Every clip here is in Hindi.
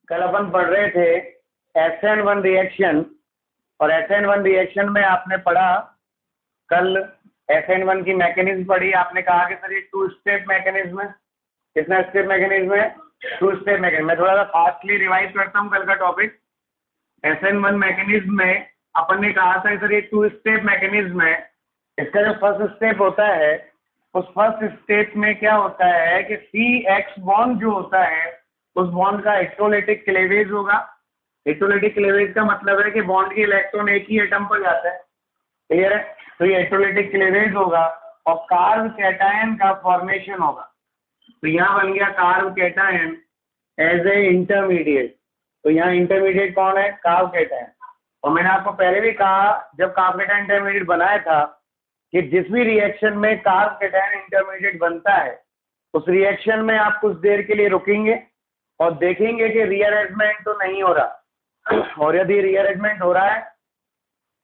कल अपन पढ़ रहे थे SN1 रिएक्शन, और SN1 रिएक्शन में आपने पढ़ा कल SN1 की मैकेनिज्म पढ़ी। आपने कहा कि सर ये 2 स्टेप मैकेनिज्म है। कितना स्टेप मैकेनिज्म है? 2 स्टेप मैकेनिज्म। मैं थोड़ा सा फास्टली रिवाइज करता हूँ कल का टॉपिक। SN1 मैकेनिज्म में अपन ने कहा था सर ये 2 स्टेप मैकेनिज्म है। इसका जो फर्स्ट स्टेप होता है, उस फर्स्ट स्टेप में क्या होता है कि CH बॉन्ड जो होता है उस बॉन्ड का इलेक्ट्रोलाइटिक क्लेवेज होगा। इलेक्ट्रोलाइटिक क्लेवेज का मतलब है कि बॉन्ड की इलेक्ट्रॉन एक ही एटम पर जाता है। क्लियर है? तो ये इलेक्ट्रोलाइटिक क्लेवेज होगा और कार्ब कैटायन का फॉर्मेशन होगा। तो यहाँ बन गया carb cation as a intermediate. तो यहाँ इंटरमीडिएट कौन है? Carb cation. और मैंने आपको पहले भी कहा जब कार्ब कैटायन इंटरमीडिएट बनाया था कि जिस भी रिएक्शन में कार्ब कैटायन इंटरमीडिएट बनता है उस रिएक्शन में आप कुछ देर के लिए रुकेंगे और देखेंगे कि रीअरेंजमेंट तो नहीं हो रहा, और यदि रीअरेंजमेंट हो रहा है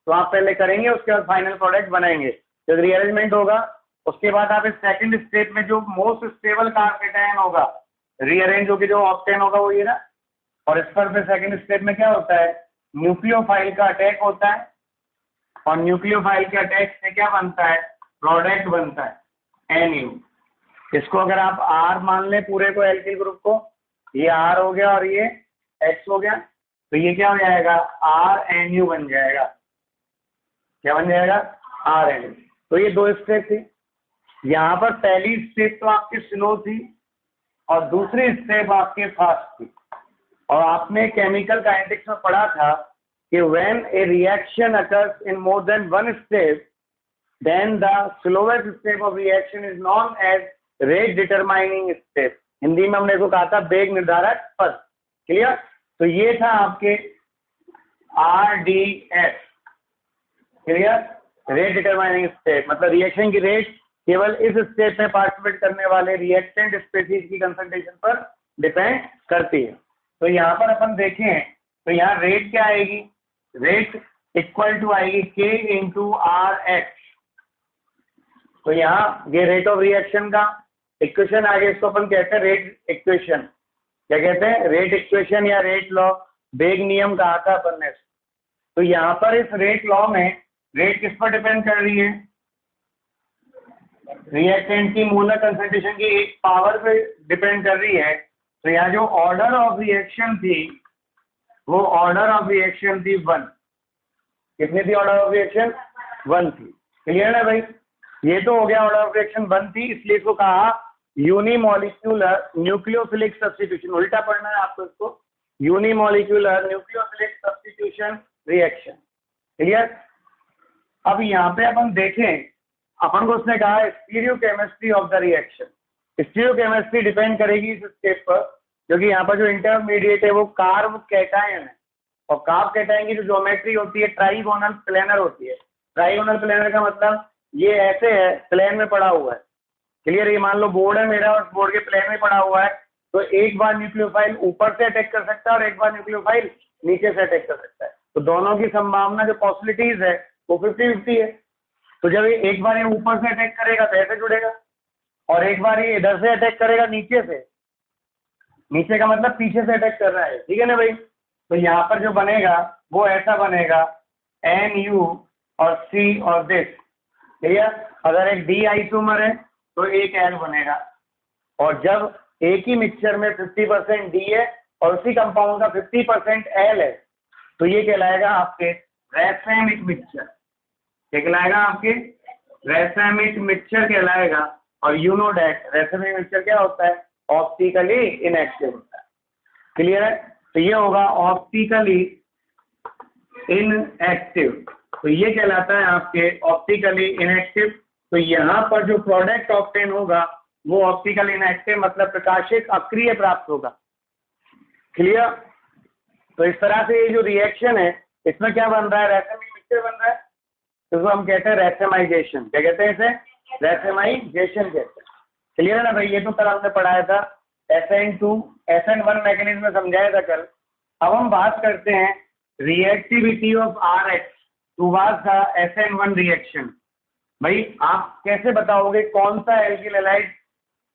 तो आप पहले करेंगे, उसके बाद फाइनल प्रोडक्ट बनाएंगे। जब रीअरेंजमेंट होगा उसके बाद आप इस सेकंड स्टेप में जो मोस्ट स्टेबल कार्ब कैटायन होगा रीअरेंज होकर जो ऑक्टेन होगा वो ये ना, और इस पर फिर सेकंड स्टेप में क्या होता है? न्यूक्लियोफाइल का अटैक होता है, और न्यूक्लियोफाइल के अटैक से क्या बनता है? प्रोडक्ट बनता है NU। इसको अगर आप R मान लें पूरे को, एल्किल ग्रुप को, ये R हो गया और ये X हो गया, तो ये क्या हो जाएगा? RNU बन जाएगा। क्या बन जाएगा? RNU। तो ये 2 स्टेप थी। यहाँ पर पहली स्टेप तो आपकी स्लो थी और दूसरी स्टेप आपकी फास्ट थी। और आपने केमिकल काइनेटिक्स में पढ़ा था कि when a reaction occurs in more than one step, then the slowest step of reaction is known as rate determining step। Hindi में हमने इसको कहा था वेग निर्धारक पद। क्लियर? तो ये था आपके RDS। Clear? Rate determining step मतलब रिएक्शन की रेट केवल इस स्टेप में पार्टिसिपेट करने वाले रिएक्टेंट स्पीशीज की कंसंट्रेशन पर डिपेंड करती है। तो यहाँ पर अपन देखें तो यहाँ रेट क्या आएगी? रेट इक्वल टू आएगी K इंटू RH। तो यहाँ ये रेट ऑफ रिएक्शन का इक्वेशन आगे, इसको अपन कहते हैं रेट इक्वेशन। क्या कहते हैं? रेट इक्वेशन या रेट लॉ। वेग नियम कहा था अपन ने। तो यहाँ पर इस रेट लॉ में रेट किस पर डिपेंड कर रही है? रिएक्टेंट की मोलर कंसंट्रेशन की एक पावर पे डिपेंड कर रही है। तो यहाँ जो ऑर्डर ऑफ रिएक्शन थी वो ऑर्डर ऑफ रिएक्शन थी 1। कितनी थी ऑर्डर ऑफ रिएक्शन? 1 थी। क्लियर है भाई? ये तो हो गया ऑर्डर ऑफ रिएक्शन 1 थी, इसलिए इसको कहा यूनिमोलिक्यूलर न्यूक्लियोफिलिक सब्स्टिट्यूशन। उल्टा पढ़ना है आपको इसको, unimolecular nucleophilic substitution reaction. Clear? अब यहाँ पे अपन देखें, अपन को उसने कहा stereochemistry of the reaction. Stereochemistry depend करेगी इस स्टेप पर, क्योंकि यहाँ पर जो इंटरमीडिएट है वो कार्ब कैटायन है, और कार्ब कैटायन की जो ज्योमेट्री होती है ट्राइगोनल प्लेनर होती है। ट्राइगोनल प्लेनर का मतलब ये ऐसे है, प्लेन में पड़ा हुआ है। क्लियर? ये मान लो बोर्ड है मेरा और बोर्ड के प्लेन में पड़ा हुआ है, तो एक बार न्यूक्लियोफाइल ऊपर से अटैक कर सकता है और एक बार न्यूक्लियोफाइल नीचे से अटैक कर सकता है। तो दोनों की संभावना जो पॉसिबिलिटीज है वो 50-50 है। तो जब ये एक बार ये ऊपर से अटैक करेगा तो ऐसे जुड़ेगा, और एक बार ये इधर से अटैक करेगा नीचे से। नीचे का मतलब पीछे से अटैक कर रहा है। ठीक है ना भाई? तो यहाँ पर जो बनेगा वो ऐसा बनेगा NU और C और दिस। क्लियर? अगर एक D आइसोमर है तो एक L बनेगा, और जब एक ही मिक्सचर में 50% D है और उसी कंपाउंड का 50% L है तो ये कहलाएगा आपके रैसेमिक मिक्सचर। क्या कहलाएगा? आपके रैसेमिक मिक्सचर कहलाएगा। और यू नो दैट रैसेमिक मिक्सचर क्या होता है? ऑप्टिकली इनएक्टिव होता है। क्लियर है? तो ये होगा ऑप्टिकली इनएक्टिव। तो ये कहलाता है आपके ऑप्टिकली इनएक्टिव। तो यहाँ पर जो प्रोडक्ट ऑब्टेन होगा वो ऑप्टिकली इनएक्टिव मतलब प्रकाशिक अक्रिय प्राप्त होगा। क्लियर? तो इस तरह से ये जो रिएक्शन है इसमें क्या बन रहा है? रैसेमिक मिक्सचर बन रहा है। तो इसको हम कहते हैं रैसेमाइजेशन। क्या कहते हैं इसे? रैसेमाइजेशन कहते हैं। क्लियर है ना भाई? ये तो कल हमने पढ़ाया था, SN1 मैकेनिज्म में समझाया था कल। अब हम बात करते हैं reactivity of RH towards the SN1 reaction. भाई आप कैसे बताओगे कौन सा एल्किल हैलाइड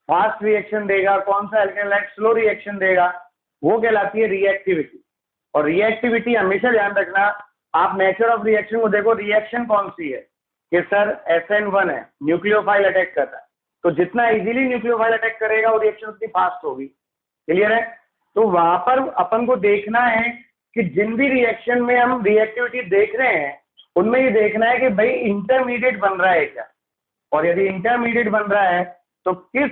फास्ट रिएक्शन देगा, कौन सा एल्किल हैलाइड स्लो रिएक्शन देगा? वो कहलाती है रिएक्टिविटी। और रिएक्टिविटी हमेशा ध्यान रखना, आप नेचर ऑफ रिएक्शन को देखो, रिएक्शन कौन सी है कि सर SN1 है, न्यूक्लियोफाइल अटैक कर रहा है, तो जितना इजीली न्यूक्लियोफाइल अटैक करेगा वो रिएक्शन उतनी फास्ट होगी। क्लियर है? तो वहां पर अपन को देखना है कि जिन भी रिएक्शन में हम रिएक्टिविटी देख रहे हैं उनमें ये देखना है कि भाई इंटरमीडिएट बन रहा है क्या, और यदि इंटरमीडिएट बन रहा है तो किस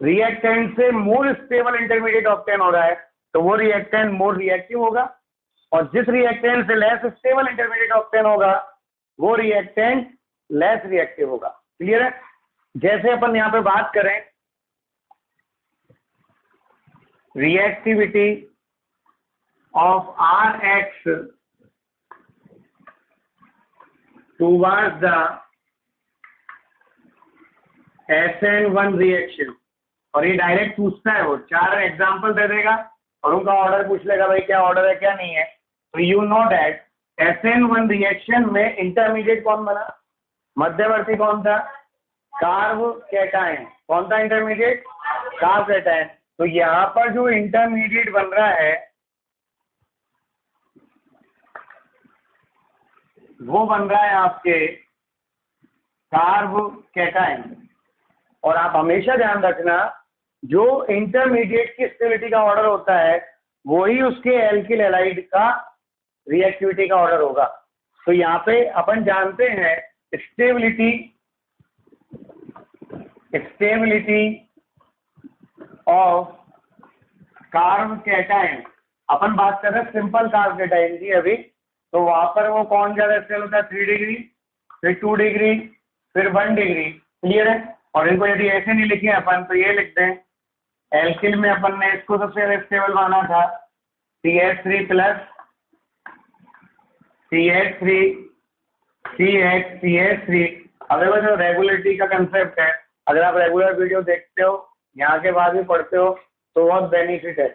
रिएक्टेंट से मोर स्टेबल इंटरमीडिएट ऑब्टेन हो रहा है, तो वो रिएक्टेंट मोर रिएक्टिव होगा, और जिस रिएक्टेंट से लेस स्टेबल इंटरमीडिएट ऑब्टेन होगा वो रिएक्टेंट लेस रिएक्टिव होगा। क्लियर है? जैसे अपन यहां पे बात करें reactivity of Rx towards the SN1 reaction, और ये डायरेक्ट पूछता है, वो 4 एग्जाम्पल दे देगा और उनका ऑर्डर पूछ लेगा भाई क्या ऑर्डर है क्या नहीं है। तो you know that SN1 reaction में इंटरमीडिएट कौन बना, मध्यवर्ती कौन था, कार्ब कैटायन। कौन था इंटरमीडिएट? Carb cation. तो यहां पर जो इंटरमीडिएट बन रहा है वो बन रहा है आपके कार्ब कैटायन। और आप हमेशा ध्यान रखना जो इंटरमीडिएट की स्टेबिलिटी का ऑर्डर होता है वही उसके एल्किल हैलाइड का रिएक्टिविटी का ऑर्डर होगा। तो यहाँ पे अपन जानते हैं स्टेबिलिटी ऑफ कार्ब कैटायन, अपन बात कर रहे हैं सिंपल कार्ब कैटायन की अभी। तो वहां पर वो कौन ज्यादा स्टेबल होता है, 3 डिग्री, फिर 2 डिग्री, फिर 1 डिग्री। क्लियर है? और इनको यदि ऐसे नहीं लिखे अपन तो ये लिख दें, एल्किल में अपन ने इसको सबसे ज्यादा स्टेबल माना था CH3 प्लस CH3 CH3। अगर वो जो रेगुलरिटी का कंसेप्ट है, अगर आप रेगुलर वीडियो देखते हो, यहाँ के बाद भी पढ़ते हो, तो बहुत बेनिफिट है।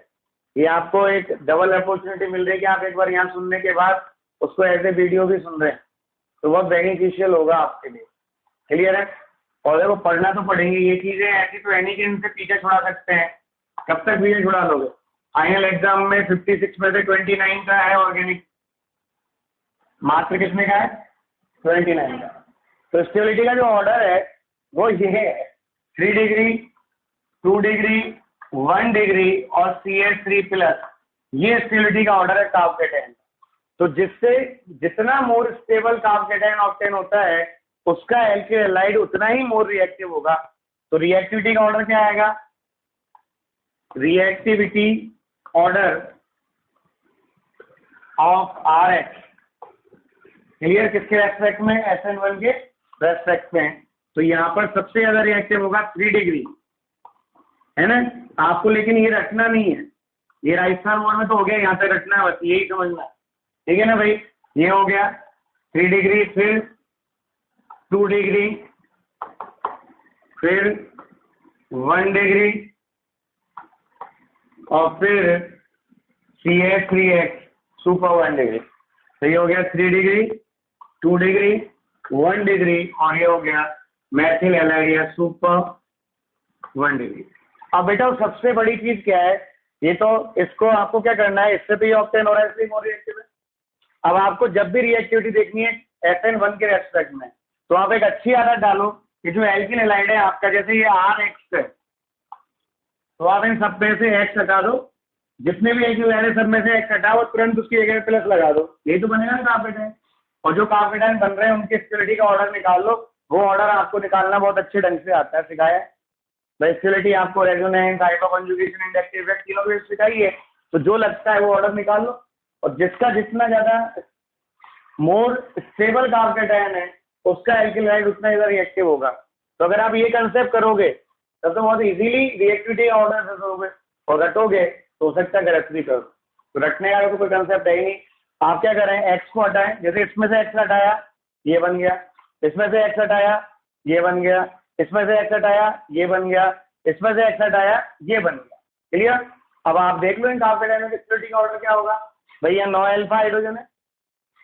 ये आपको एक डबल अपॉर्चुनिटी मिल रही है कि आप एक बार यहाँ सुनने के बाद उसको एज ए वीडियो भी सुन रहे हैं, तो बहुत बेनिफिशियल होगा आपके लिए। क्लियर है? और देखो पढ़ना तो पढ़ेंगे, ये चीजें ऐसी तो एनी के इनसे पीछे छुड़ा सकते हैं। कब तक पीछे छुड़ा लोगे? फाइनल एग्जाम में 56 में से 29 का है ऑर्गेनिक, मात्र कितने का है? 29 का। तो स्टेबिलिटी का जो ऑर्डर है वो ये है 3 डिग्री, 2 डिग्री, 1 डिग्री और CH3 प्लस, ये स्टेबिलिटी का ऑर्डर है कार्ब कैटायन। तो जिससे जितना more stable carb cation obtain होता है उसका एल्किल हैलाइड उतना ही मोर रिएक्टिव होगा। तो रिएक्टिविटी का ऑर्डर क्या आएगा? Reactivity order of Rx। Clear? किसके रेस्पेक्ट में? SN1 के रेस्पेक्ट में। तो यहाँ पर सबसे ज्यादा रिएक्टिव होगा 3 डिग्री, है ना? आपको लेकिन ये रटना नहीं है, ये राजस्थान बोर्ड में तो हो गया, यहाँ तक रटना है, बस यही समझना है। ठीक है ना भाई? ये हो गया 3 डिग्री, फिर 2 डिग्री, फिर 1 डिग्री और फिर CH3X सुपर 1 डिग्री। तो ये हो गया 3 डिग्री, 2 डिग्री, 1 डिग्री और ये हो गया मैथिल हैलाइड सुपर 1 डिग्री। अब बेटा सबसे बड़ी चीज क्या है, ये तो इसको आपको क्या करना है, इससे तो ये ऑब्टेन हो रहा है इसलिए मोर रिएक्टिव है। अब आपको जब भी रिएक्टिविटी देखनी है SN1 के रेस्पेक्ट में, तो आप एक अच्छी आदत डालो कि जो एल्किल हैलाइड है आपका, जैसे ये Rx है, तो आप इन सब में से X हटा दो, जितने भी एल्किल हैलाइड सब में से X हटाओ, तुरंत उसकी जगह प्लस लगा दो, यही तो बनेगा ना कार्ब कैटायन। और जो कार्ब कैटायन बन रहे हैं उनकी स्टेबिलिटी का ऑर्डर निकाल लो। वो ऑर्डर आपको निकालना बहुत अच्छे ढंग से आता है, सिखाया है। स्टेबिलिटी आपको रेजोनेंस, हाइड्रोकंजुगेशन, इंडक्टिव इफेक्ट तीनों भी सिखाई है। तो जो लगता है वो ऑर्डर निकाल लो, और जिसका जितना ज्यादा मोर स्टेबल कार्ब कैटायन है उसका एल्किल हैलाइड उतना ज्यादा रिएक्टिव होगा। तो अगर आप ये कंसेप्ट करोगे तब तो बहुत इजीली रिएक्टिविटी का ऑर्डर करोगे, और रटोगे तो हो सकता है गलत भी करो। तो रटने का तो कोई कंसेप्ट है ही नहीं। आप क्या करें, एक्स को हटाएं, जैसे इसमें से एक्स हटाया ये बन गया, इसमें से एक्स हटाया ये बन गया, इसमें से एक्स हटाया ये बन गया, इसमें से एक्स हटाया ये बन गया। क्लियर? अब आप देख लो इन कार्ब कैटायन की स्टेबिलिटी का ऑर्डर क्या होगा। भैया 9 अल्फा हाइड्रोजन है,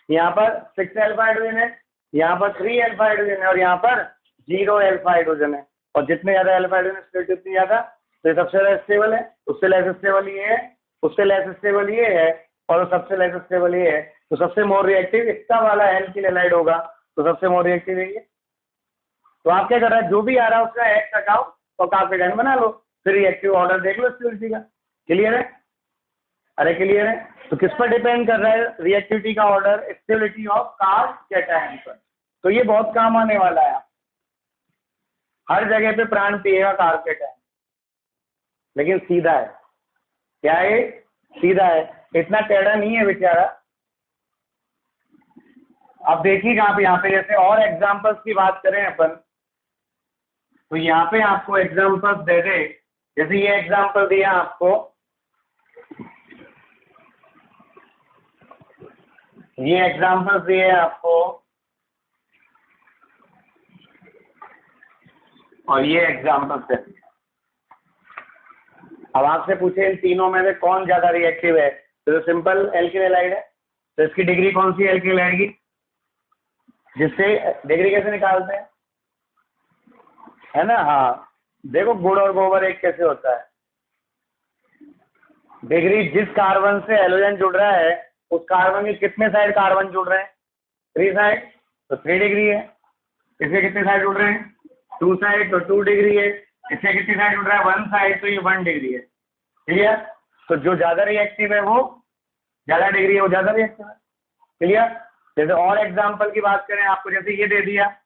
यहाँ पर 6 अल्फा हाइड्रोजन है, यहाँ पर 3 अल्फा हाइड्रोजन है और यहाँ पर 0 अल्फा हाइड्रोजन है। और जितने ज्यादा अल्फा हाइड्रोजन स्टेबिलिटी उतनी ज्यादा, तो ये सबसे ज्यादा स्टेबल है, उससे लेस स्टेबल ये है उससे लेस स्टेबल ये है और सबसे लेस स्टेबल ये है, तो सबसे मोर रिएक्टिव इसका वाला एल्किल हैलाइड होगा, तो सबसे मोर रिएक्टिव है ये। तो आप क्या कर रहे हैं, जो भी आ रहा है उसका एक्स हटाओ और कार्बोकेटाइन बना लो, फिर रिएक्टिव ऑर्डर देख लो स्टेबिलिटी का। क्लियर है? अरे क्लियर है? तो किस पर डिपेंड कर रहा है रिएक्टिविटी का ऑर्डर? स्टेबिलिटी ऑफ कार्बोकेटाइन पर। तो ये बहुत काम आने वाला है, हर जगह पे प्राण पिएगा कार्बोकेटाइन, लेकिन सीधा है। क्या है? सीधा है, इतना टेढ़ा नहीं है बेचारा। अब देखिएगा आप यहाँ पे, जैसे और एग्जांपल्स की बात करें अपन, तो यहाँ पे आपको एग्जांपल्स दे दे, जैसे ये एग्जांपल दिया आपको, ये एग्जांपल्स दिए आपको और ये एग्जांपल्स है। अब आपसे पूछे इन तीनों में से कौन ज्यादा रिएक्टिव है, तो सिंपल एल्किल हैलाइड है। तो इसकी डिग्री कौन सी है एल्किल हैलाइड की? जिससे डिग्री कैसे निकालते हैं, है ना? हाँ, देखो गुड़ और गोबर एक कैसे होता है। डिग्री जिस कार्बन से हैलोजन जुड़ रहा है उस कार्बन के कितने साइड कार्बन जुड़ रहे हैं? 3 साइड, तो 3 डिग्री है। इसके कितने साइड जुड़ रहे हैं? 2 साइड, तो 2 डिग्री है। इससे कितनी साइड जुड़ रहा है? 1 साइड, तो ये 1 डिग्री है। क्लियर? तो जो ज्यादा रिएक्टिव है वो ज्यादा डिग्री है, वो ज्यादा रिएक्टिव है। क्लियर? जैसे और एग्जांपल की बात करें आपको, जैसे ये दे दिया,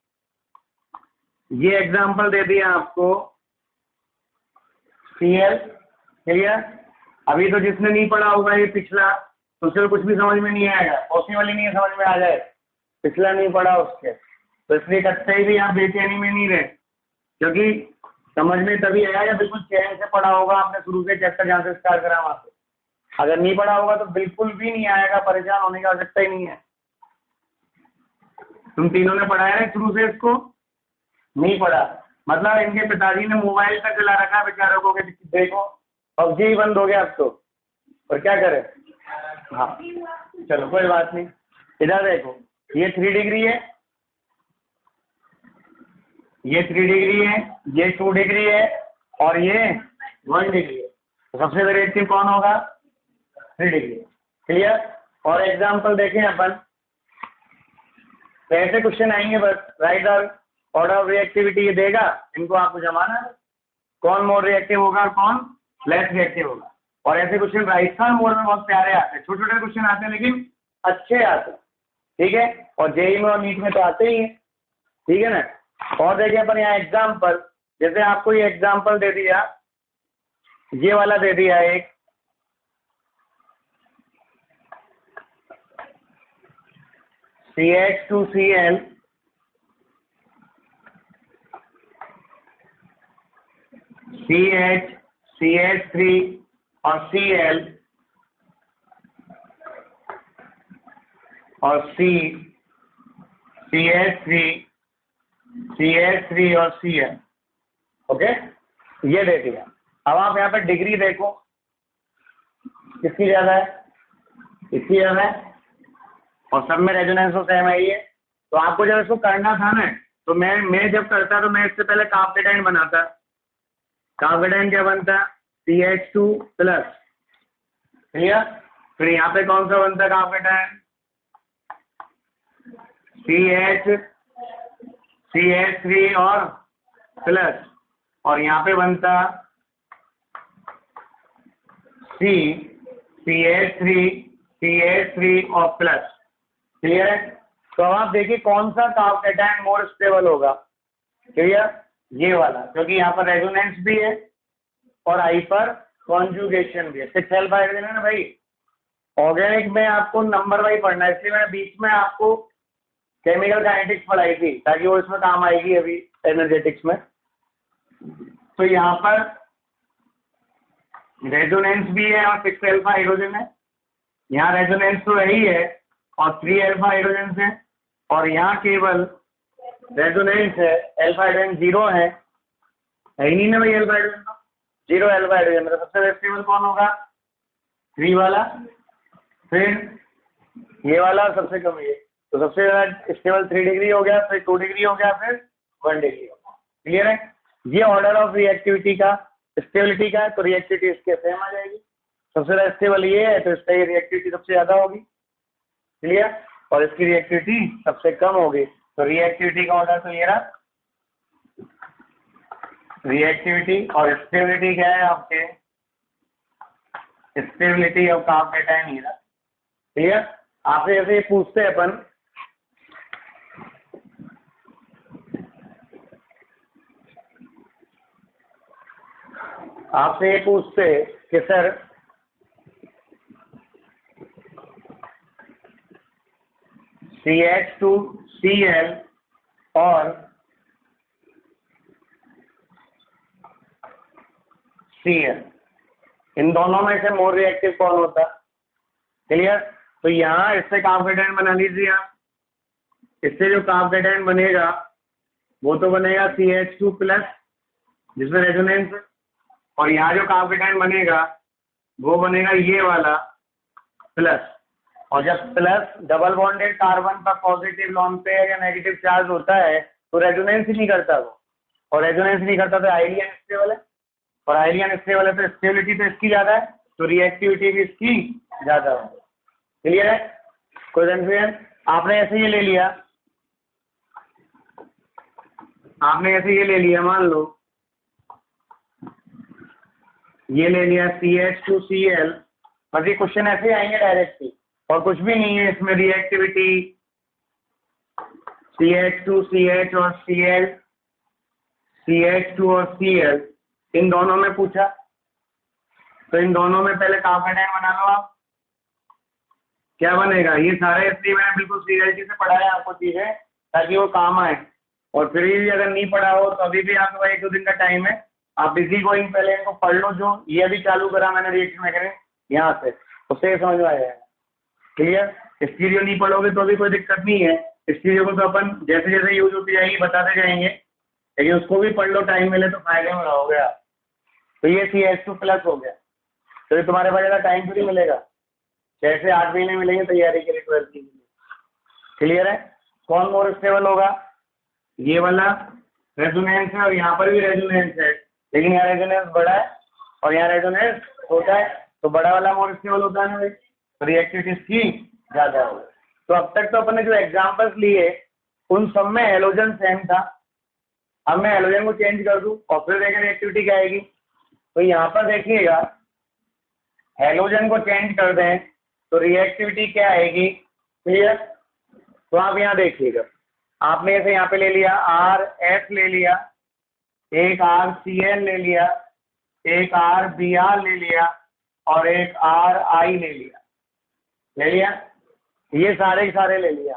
ये एग्जांपल दे दिया आपको Cl। क्लियर? अभी तो जिसने नहीं पढ़ा होगा ये पिछला, तो उसे कुछ भी समझ में नहीं आएगा, पॉसिबल ही नहीं है समझ में आ जाए, पिछला नहीं पढ़ा उसके। तो इसलिए कतई भी आप बेचैनी में नहीं रहे, क्योंकि समझ में तभी आया या बिल्कुल चैन से पढ़ा होगा आपने शुरू से चैप्टर जहाँ से स्टार्ट करा वहां से। अगर नहीं पढ़ा होगा तो बिल्कुल भी नहीं आएगा, परेशान होने की आवश्यकता ही नहीं है। तुम तीनों ने पढ़ा है शुरू से इसको? नहीं पढ़ा, मतलब इनके पिताजी ने मोबाइल तक चला रखा बेचारों को कि देखो पबजी ही बंद हो गया अब तो, और क्या करे। हाँ चलो कोई बात नहीं, इधर देखो, ये 3 डिग्री है, ये 3 डिग्री है, ये 2 डिग्री है और ये 1 डिग्री है। तो सबसे रिएक्टिव कौन होगा? 3 डिग्री। क्लियर? और एग्जांपल देखें अपन, तो ऐसे क्वेश्चन आएंगे, बस राइट ऑर्डर ऑफ रिएक्टिविटी ये देगा, इनको आपको जमाना है, कौन मोर रिएक्टिव होगा और कौन लेस रिएक्टिव होगा। और ऐसे क्वेश्चन राजस्थान बोर्ड में बहुत प्यारे आते हैं, छोटे छोटे क्वेश्चन आते हैं लेकिन अच्छे आते हैं। ठीक है? और जेईई में और नीट में तो आते ही हैं। ठीक है ना? और देखिए अपन यहाँ एग्जाम्पल, जैसे आपको ये एग्जाम्पल दे दिया, ये वाला दे दिया एक, CH2Cl CH CH3 और Cl और C CH3 CH3 और Cl। ओके, ये दे दिया। अब आप यहाँ पे डिग्री देखो किसकी ज्यादा है, इसकी ज्यादा है, और सब में रेजोनेंस तो सेम है ही है। तो आपको जब इसको करना था ना, तो मैं जब करता तो मैं इससे पहले कार्बोकेटाइन बनाता। कार्बोकेटाइन क्या बनता? CH2 plus. क्लियर? फिर यहाँ पे कौन सा बनता कार्बोकेटाइन? CH3 और प्लस, और यहाँ पे बनता CH3 और प्लस। क्लियर है? तो अब आप देखिए कौन सा कार्बोकेटाइन मोर स्टेबल होगा। क्लियर? ये वाला, क्योंकि यहाँ पर रेजोनेंस भी है और हाइपर कॉन्जुगेशन भी है। 6 अल्फा हाइड्रोजन है ना भाई। ऑर्गेनिक में आपको नंबर वाइज पढ़ना है, इसलिए मैंने बीच में आपको केमिकल काइनेटिक्स पढ़ाई थी ताकि वो इसमें काम आएगी अभी एनर्जेटिक्स में। तो यहाँ पर रेजोनेंस भी है और 6 अल्फा हाइड्रोजन है। यहाँ रेजोनेंस तो यही है और 3 अल्फा हाइड्रोजन है, और यहाँ केवल रेजोनेंस है, अल्फा हाइड्रोजन 0 है ही नहीं ना भाई। अल्फा हाइड्रोजन तो 0 अल्फा हाइड्रोजन, मतलब सबसे स्टेबल कौन होगा? 3 वाला, फिर ये वाला सबसे कम ये, तो सबसे ज्यादा स्टेबल 3 डिग्री हो गया, फिर 2 डिग्री हो गया, फिर 1 डिग्री हो गया। क्लियर है? ये ऑर्डर ऑफ रिएक्टिविटी का, स्टेबिलिटी का है, तो रिएक्टिविटी इसके सेम आ जाएगी। सबसे ज़्यादा स्टेबल ये है तो इसका ये रिएक्टिविटी सबसे ज़्यादा होगी, क्लियर, और इसकी रिएक्टिविटी सबसे कम होगी। तो रिएक्टिविटी का ऑर्डर तो ये रहा, रिएक्टिविटी और स्टेबिलिटी क्या है आपके, स्टेबिलिटी ऑफ काफ केटायन ही रहा, क्लियर। आपसे जैसे ये पूछते हैं अपन आपसे ये पूछते कि सर CH2Cl और Cl, इन दोनों में से मोर रिएक्टिव कौन होता, क्लियर। तो यहाँ इससे काफ केटायन बना लीजिए आप, इससे जो काफ केटायन बनेगा वो तो बनेगा CH2 प्लस जिसमें रेजोनेंस, और यहाँ जो काफ केटायन बनेगा वो बनेगा ये वाला प्लस, और जब प्लस डबल बॉन्डेड कार्बन पर पॉजिटिव लॉन पेयर या नेगेटिव चार्ज होता है तो रेजोनेंस ही नहीं करता वो, और रेजोनेंस नहीं करता तो आइडियन स्टेबल है, और आइडियन स्टेबल है तो स्टेबिलिटी तो इसकी ज़्यादा है तो रिएक्टिविटी भी इसकी ज़्यादा है, क्लियर है। कोई कंफ्यूजन? आपने ऐसे ये ले लिया, आपने ऐसे ये ले लिया, मान लो ये ले लिया CH2Cl, बस ये क्वेश्चन ऐसे आएंगे डायरेक्टली और कुछ भी नहीं है इसमें, रिएक्टिविटी CH2CH और Cl, CH2 और Cl इन दोनों में पूछा तो इन दोनों में पहले काफ केटायन बना लो आप, क्या बनेगा, ये सारे इसलिए मैंने बिल्कुल सीरियलिटी से पढ़ाया आपको चीजें ताकि वो काम आए, और फिर भी अगर नहीं पढ़ा हो तो अभी भी आपके पास 1-2 दिन का टाइम है, आप इजी गोइंग पहले इनको पढ़ लो, जो ये भी चालू करा मैंने रिएक्शन मैकेनिज्म यहाँ से, उससे समझ में आ जाएगा, क्लियर। स्टीरियो नहीं पढ़ोगे तो अभी कोई दिक्कत नहीं है, स्टीरियो को तो अपन जैसे जैसे यूज होती जाएगी बताते जाएंगे, लेकिन उसको भी पढ़ लो, टाइम मिले तो फायदे में रहोगे आप। तो ये CH2 प्लस हो गया, तो ये तुम्हारे पास ज़्यादा टाइम फ्री मिलेगा, 6 से 8 महीने मिलेंगे तैयारी के लिए 12th के लिए, क्लियर है। कौन मोर स्टेबल होगा, ये वाला रेजोनेंस है और यहाँ पर भी रेजोनेंस है, लेकिन यहाँ रेजोनेंस बड़ा है और यहाँ रेजोनेंस छोटा है, तो बड़ा वाला मोर स्टेबल होता है ना भाई, तो रिएक्टिविटी इसकी ज़्यादा है। तो अब तक तो अपन ने जो एग्जाम्पल्स लिए उन सब में हेलोजन सेम था, अब मैं हेलोजन को चेंज कर दूँ और फिर देखें रिएक्टिविटी क्या आएगी। तो यहाँ पर देखिएगा हेलोजन को चेंज कर दें तो रिएक्टिविटी क्या आएगी, क्लियर। तो आप यहाँ देखिएगा, आपने इसे यहाँ पे ले लिया RF ले लिया, एक RCl ले लिया, एक RBr ले लिया और एक RI ले लिया, ये सारे ले लिया।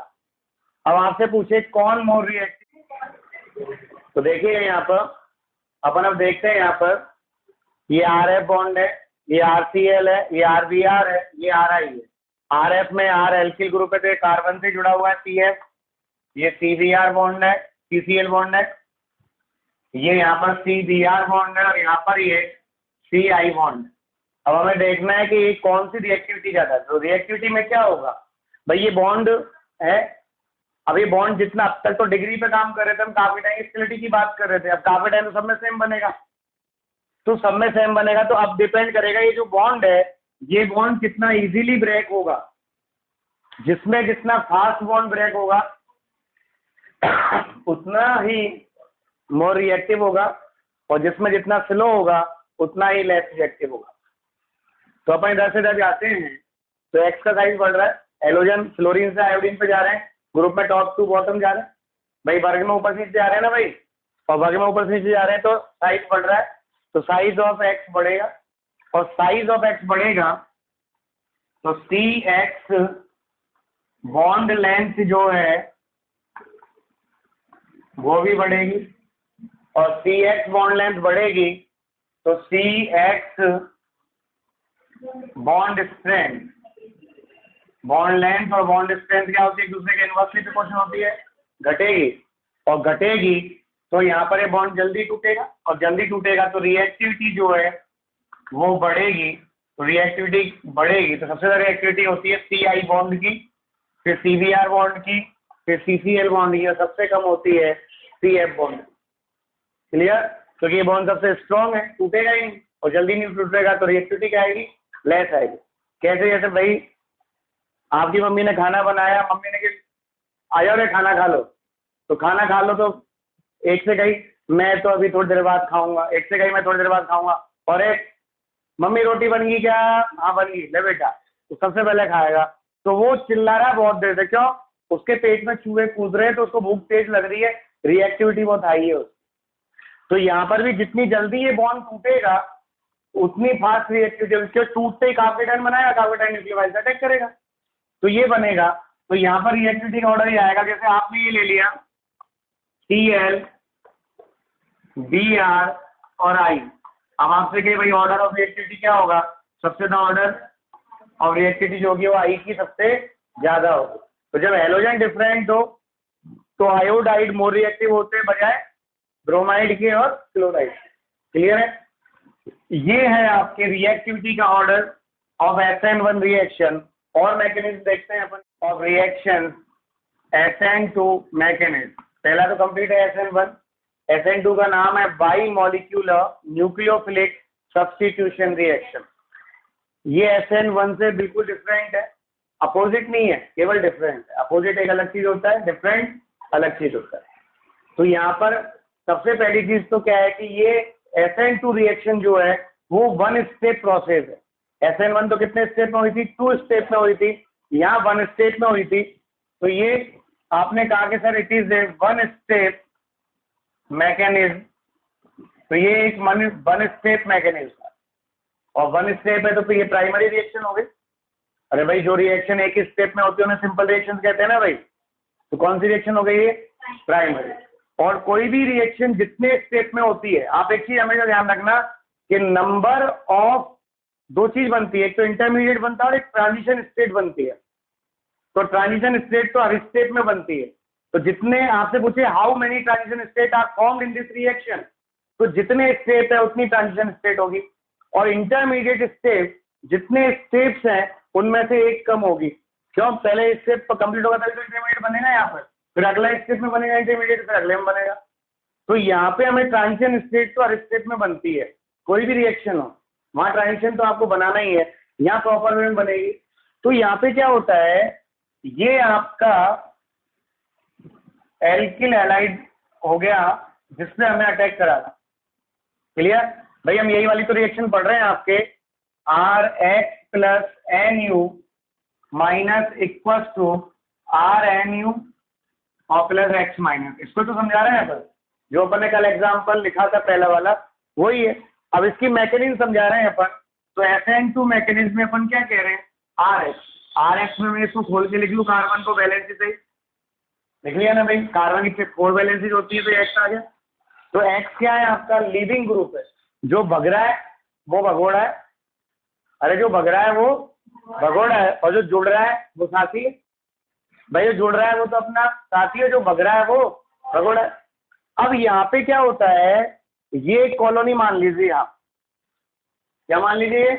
अब आपसे पूछे कौन मोर रिएक्टिव, तो देखिए यहाँ पर अपन अब देखते हैं, यहाँ पर ये RF बॉन्ड है, ये RCl है, ये RBr है, ये RI है। RF में R एल्किल ग्रुप है तो ये कार्बन से जुड़ा हुआ है CF, ये CBr बॉन्ड है, CCl बॉन्ड है, ये यहाँ पर CBr बॉन्ड है और यहाँ पर ये CI बॉन्ड है। अब हमें देखना है कि कौन सी रिएक्टिविटी ज़्यादा है, तो रिएक्टिविटी में क्या होगा भाई, ये बॉन्ड है, अब ये बॉन्ड जितना अब तक तो डिग्री पे काम कर रहे थे हम, काफी टाइम स्टेबिलिटी की बात कर रहे थे, अब काफी टाइम तो सब में सेम बनेगा, तो सब में सेम बनेगा, तो अब डिपेंड करेगा ये जो बॉन्ड है ये बॉन्ड कितना इजीली ब्रेक होगा, जिसमें जितना फास्ट बॉन्ड ब्रेक होगा उतना ही मोर रिएक्टिव होगा, और जिसमें जितना स्लो होगा उतना ही लेस रिएक्टिव होगा। तो अपन इधर से इधर जाते हैं तो एक्स का साइज बढ़ रहा है, हेलोजन फ्लोरीन से आयोडीन पे जा रहे हैं, ग्रुप में टॉप टू बॉटम जा रहे हैं भाई, वर्ग में ऊपर से नीचे जा रहे हैं ना भाई, और वर्ग में ऊपर से नीचे जा रहे हैं तो साइज बढ़ रहा है, तो साइज ऑफ एक्स बढ़ेगा, और साइज ऑफ एक्स बढ़ेगा तो CX बॉन्ड लेंथ जो है वो भी बढ़ेगी, और CX बॉन्ड लेंथ बढ़ेगी तो CX bond strength, bond length और बॉन्ड स्ट्रेंथ क्या होती है, एक दूसरे के इनवर्सली प्रोपोर्शन होती है, घटेगी, और घटेगी तो यहाँ पर ये बॉन्ड जल्दी टूटेगा, और जल्दी टूटेगा तो रिएक्टिविटी जो है वो बढ़ेगी, तो रिएक्टिविटी बढ़ेगी तो सबसे ज़्यादा रिएक्टिविटी होती है CI बॉन्ड की, फिर CBr बॉन्ड की, फिर CCl बॉन्ड की, और सबसे कम होती है CF बॉन्ड, क्लियर। क्योंकि ये बॉन्ड सबसे स्ट्रॉन्ग है, टूटेगा ही नहीं और जल्दी नहीं टूटेगा, तो रिएक्टिविटी क्या आएगी लेफ्ट साइड। कैसे? जैसे भाई आपकी मम्मी ने खाना बनाया, मम्मी ने कि आ जाओ रे खाना खा लो, तो खाना खा लो, तो एक से कही मैं तो अभी थोड़ी देर बाद खाऊंगा, एक से कही मैं थोड़ी देर बाद खाऊंगा, और एक मम्मी रोटी बन गई क्या? हाँ बन गई, ले बेटा, तो सबसे पहले खाएगा। तो वो चिल्ला रहा है बहुत देर से, क्यों? उसके पेट में चूहे कूद रहे हैं, तो उसको भूख तेज लग रही है, रिएक्टिविटी बहुत हाई है उसकी। तो यहाँ पर भी जितनी जल्दी ये बॉन्ड टूटेगा उतनी फास्ट रिएक्टिविटी, उसके टूटते ही काफी टाइम बनाएगा, काफी टाइम न्यूक्लियोफाइल से अटैक करेगा, तो ये बनेगा। तो यहाँ पर रिएक्टिविटी का ऑर्डर ही आएगा। जैसे आपने ये ले लिया Cl, Br और I। अब आपसे कहे भाई ऑर्डर ऑफ रिएक्टिविटी क्या होगा? सबसे ज्यादा ऑर्डर ऑफ रिएक्टिविटी जो होगी वो I की सबसे ज्यादा होगी। तो जब हेलोजन डिफरेंट हो तो आयोडाइड मोर रिएक्टिव होते हैं बजाय ब्रोमाइड के और क्लोराइड। क्लियर है? ये है आपके रिएक्टिविटी का ऑर्डर ऑफ SN1 रिएक्शन। और मैकेनिज्म देखते हैं अपन ऑफ रिएक्शन SN2 मैकेनिज्म। पहला तो कंप्लीट है SN1। SN2 का नाम है by molecular nucleophilic substitution reaction. ये SN1 से बिल्कुल डिफरेंट है, अपोजिट नहीं है, केवल डिफरेंट है। अपोजिट एक अलग चीज होता है, डिफरेंट अलग चीज होता है। तो यहाँ पर सबसे पहली चीज तो क्या है कि ये SN2 रिएक्शन जो है वो वन स्टेप प्रोसेस है। SN1 तो कितने स्टेप में हुई थी? 2 स्टेप में हुई थी, यहाँ 1 स्टेप में हुई थी। तो ये आपने कहा कि sir it is a 1 step mechanism, तो ये एक 1 स्टेप मैकेनिज्म है, और 1 स्टेप है तो फिर ये प्राइमरी रिएक्शन हो गई। अरे भाई जो रिएक्शन एक ही स्टेप में होती है उन्हें सिंपल रिएक्शन कहते हैं ना भाई, तो कौन सी रिएक्शन हो गई ये? प्राइमरी। और कोई भी रिएक्शन जितने स्टेप में होती है, आप एक चीज हमेशा ध्यान रखना कि नंबर ऑफ 2 चीज बनती है, एक तो इंटरमीडिएट बनता है और एक ट्रांजिशन स्टेट बनती है। तो ट्रांजिशन स्टेट तो हर स्टेप में बनती है, तो जितने आपसे पूछे how many transition state are formed in this reaction, तो जितने स्टेप है उतनी ट्रांजिशन स्टेट होगी। और इंटरमीडिएट स्टेप जितने स्टेप्स हैं उनमें से एक कम होगी। क्यों? पहले स्टेप कंप्लीट होगा तभी तो इंटरमीडिएट बनेगा यहाँ पर, फिर अगला स्टेप में बनेगा इंटरमीडिएट, फिर अगले में बनेगा। तो यहाँ पे हमें ट्रांजिशन स्टेट तो हर स्टेप में बनती है, कोई भी रिएक्शन हो वहां ट्रांजिशन तो आपको बनाना ही है, यहाँ प्रॉपर वे में बनेगी। तो यहाँ पे क्या होता है, ये आपका एल्किल हैलाइड हो गया जिसने हमें अटैक करा था। क्लियर भाई? हम यही वाली तो रिएक्शन पढ़ रहे हैं आपके, Rx plus NU minus equal to RNU और प्लस X माइनस। इसको तो समझा रहे हैं अपन, जो अपन ने कल एग्जाम्पल लिखा था पहला वाला वही है। अब इसकी मैकेनिज्म समझा रहे हैं अपन। तो SN2 मैकेनिज्म में अपन क्या कह रहे हैं? RX में मैं इसको खोल के लिख लूं, कार्बन को वैलेंसी से लिख लिया ना भाई, कार्बन की 4 वैलेंसी होती है तो X आ गया। तो X क्या है? आपका लीविंग ग्रुप है, जो भग रहा है वो भगोड़ा है। अरे जो भग रहा है वो भगोड़ा है, और जो जुड़ रहा है वो साथी है। भाई जो जुड़ रहा है वो तो अपना साथी है, जो भग रहा है वो भगोड़ा है। अब यहाँ पे क्या होता है, ये कॉलोनी मान लीजिए आप, क्या मान लीजिए?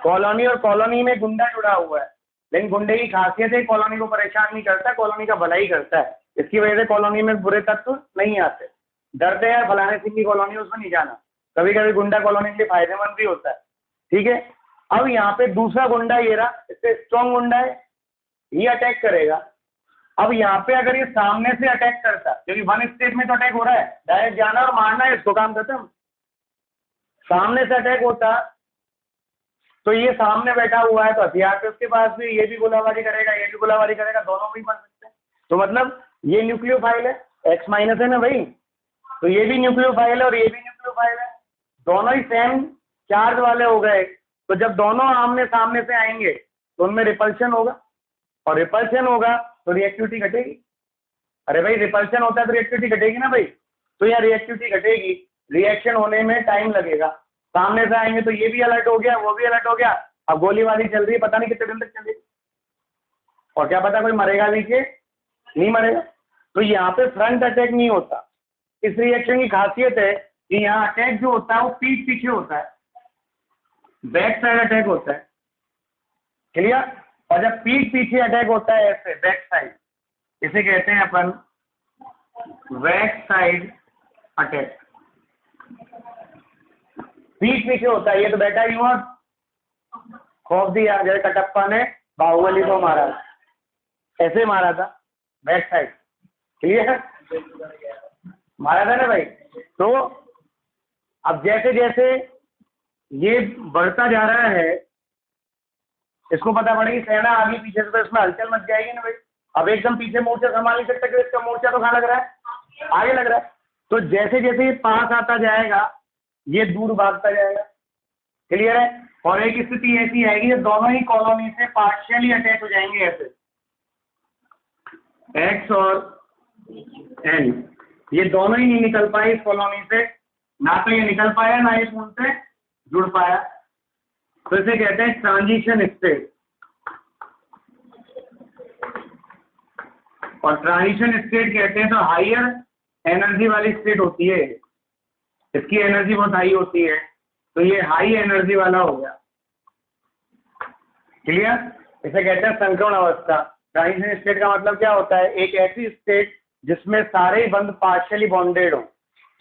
कॉलोनी, और कॉलोनी में गुंडा जुड़ा हुआ है, लेकिन गुंडे की खासियत है कॉलोनी को परेशान नहीं करता, कॉलोनी का भला ही करता है। इसकी वजह से कॉलोनी में बुरे तत्व नहीं आते, डरते हैं फलाने सिंह की कॉलोनी उसमें नहीं जाना। कभी कभी गुंडा कॉलोनी के लिए फायदेमंद भी होता है, ठीक है। अब यहाँ पे दूसरा गुंडा ये रहा, इससे स्ट्रॉन्ग गुंडा है, ये अटैक करेगा। अब यहाँ पे अगर ये सामने से अटैक करता, क्योंकि 1 स्टेप में तो अटैक हो रहा है, डायरेक्ट जाना और मारना है, इसको काम खत्म। सामने से अटैक होता तो ये सामने बैठा हुआ है तो हथियार पे उसके पास भी, ये भी गोलाबारी करेगा, ये भी गोलाबारी करेगा, दोनों भी बन सकते हैं। तो मतलब ये न्यूक्लियोफाइल है, X माइनस है ना भाई, तो ये भी न्यूक्लियोफाइल है और ये भी न्यूक्लियोफाइल है, दोनों ही सेम चार्ज वाले हो गए। तो जब दोनों आमने सामने से आएंगे तो उनमें रिपल्शन होगा, और रिपल्शन होगा तो रिएक्टिविटी घटेगी। अरे भाई रिपल्शन होता है तो रिएक्टिविटी घटेगी ना भाई, तो यहाँ रिएक्टिविटी घटेगी, रिएक्शन होने में टाइम लगेगा। सामने से आएंगे तो ये भी अलर्ट हो गया, वो भी अलर्ट हो गया, अब गोलीबारी चल रही है, पता नहीं कितने दिन तक चलेगी, और क्या पता कोई मरेगा भी कि नहीं मरेगा। तो यहाँ पे फ्रंट अटैक नहीं होता। इस रिएक्शन की खासियत है कि यहाँ अटैक जो होता है वो पीठ पीछे होता है, बैक साइड अटैक होता है। क्लियर? और जब पीठ पीछे अटैक होता है ऐसे बैक साइड, इसे कहते हैं अपन बैक साइड अटैक। पीठ पीछे होता है, ये तो बैठा ही हुआ, खौफ दिया, जैसे कटप्पा ने बाहुबली को मारा, ऐसे मारा था बैक साइड, क्लियर, मारा था ना भाई। तो अब जैसे जैसे ये बढ़ता जा रहा है, इसको पता पड़ेगी सेना आगे पीछे से, तो इसमें हलचल मच जाएगी ना भाई। अब एकदम पीछे मोर्चा संभाल नहीं सकता, इसका मोर्चा तो कहाँ लग रहा है, आगे लग रहा है। तो जैसे जैसे ये पास आता जाएगा ये दूर भागता जाएगा, क्लियर है। और एक स्थिति ऐसी आएगी जब दोनों ही कॉलोनी से पार्शियली अटैच हो जाएंगे, ऐसे एक्स और एन, ये दोनों ही नहीं निकल पाए इस कॉलोनी से, ना तो ये निकल पाया ना ये पूल से जुड़ पाया, तो इसे कहते हैं ट्रांजिशन स्टेट। और ट्रांजिशन स्टेट कहते हैं तो हायर एनर्जी वाली स्टेट होती है, इसकी एनर्जी बहुत हाई होती है, तो ये हाई एनर्जी वाला हो गया, क्लियर। इसे कहते हैं संक्रमण अवस्था। ट्रांजिशन स्टेट का मतलब क्या होता है, एक ऐसी स्टेट जिसमें सारे बंद पार्शियली बॉन्डेड हो।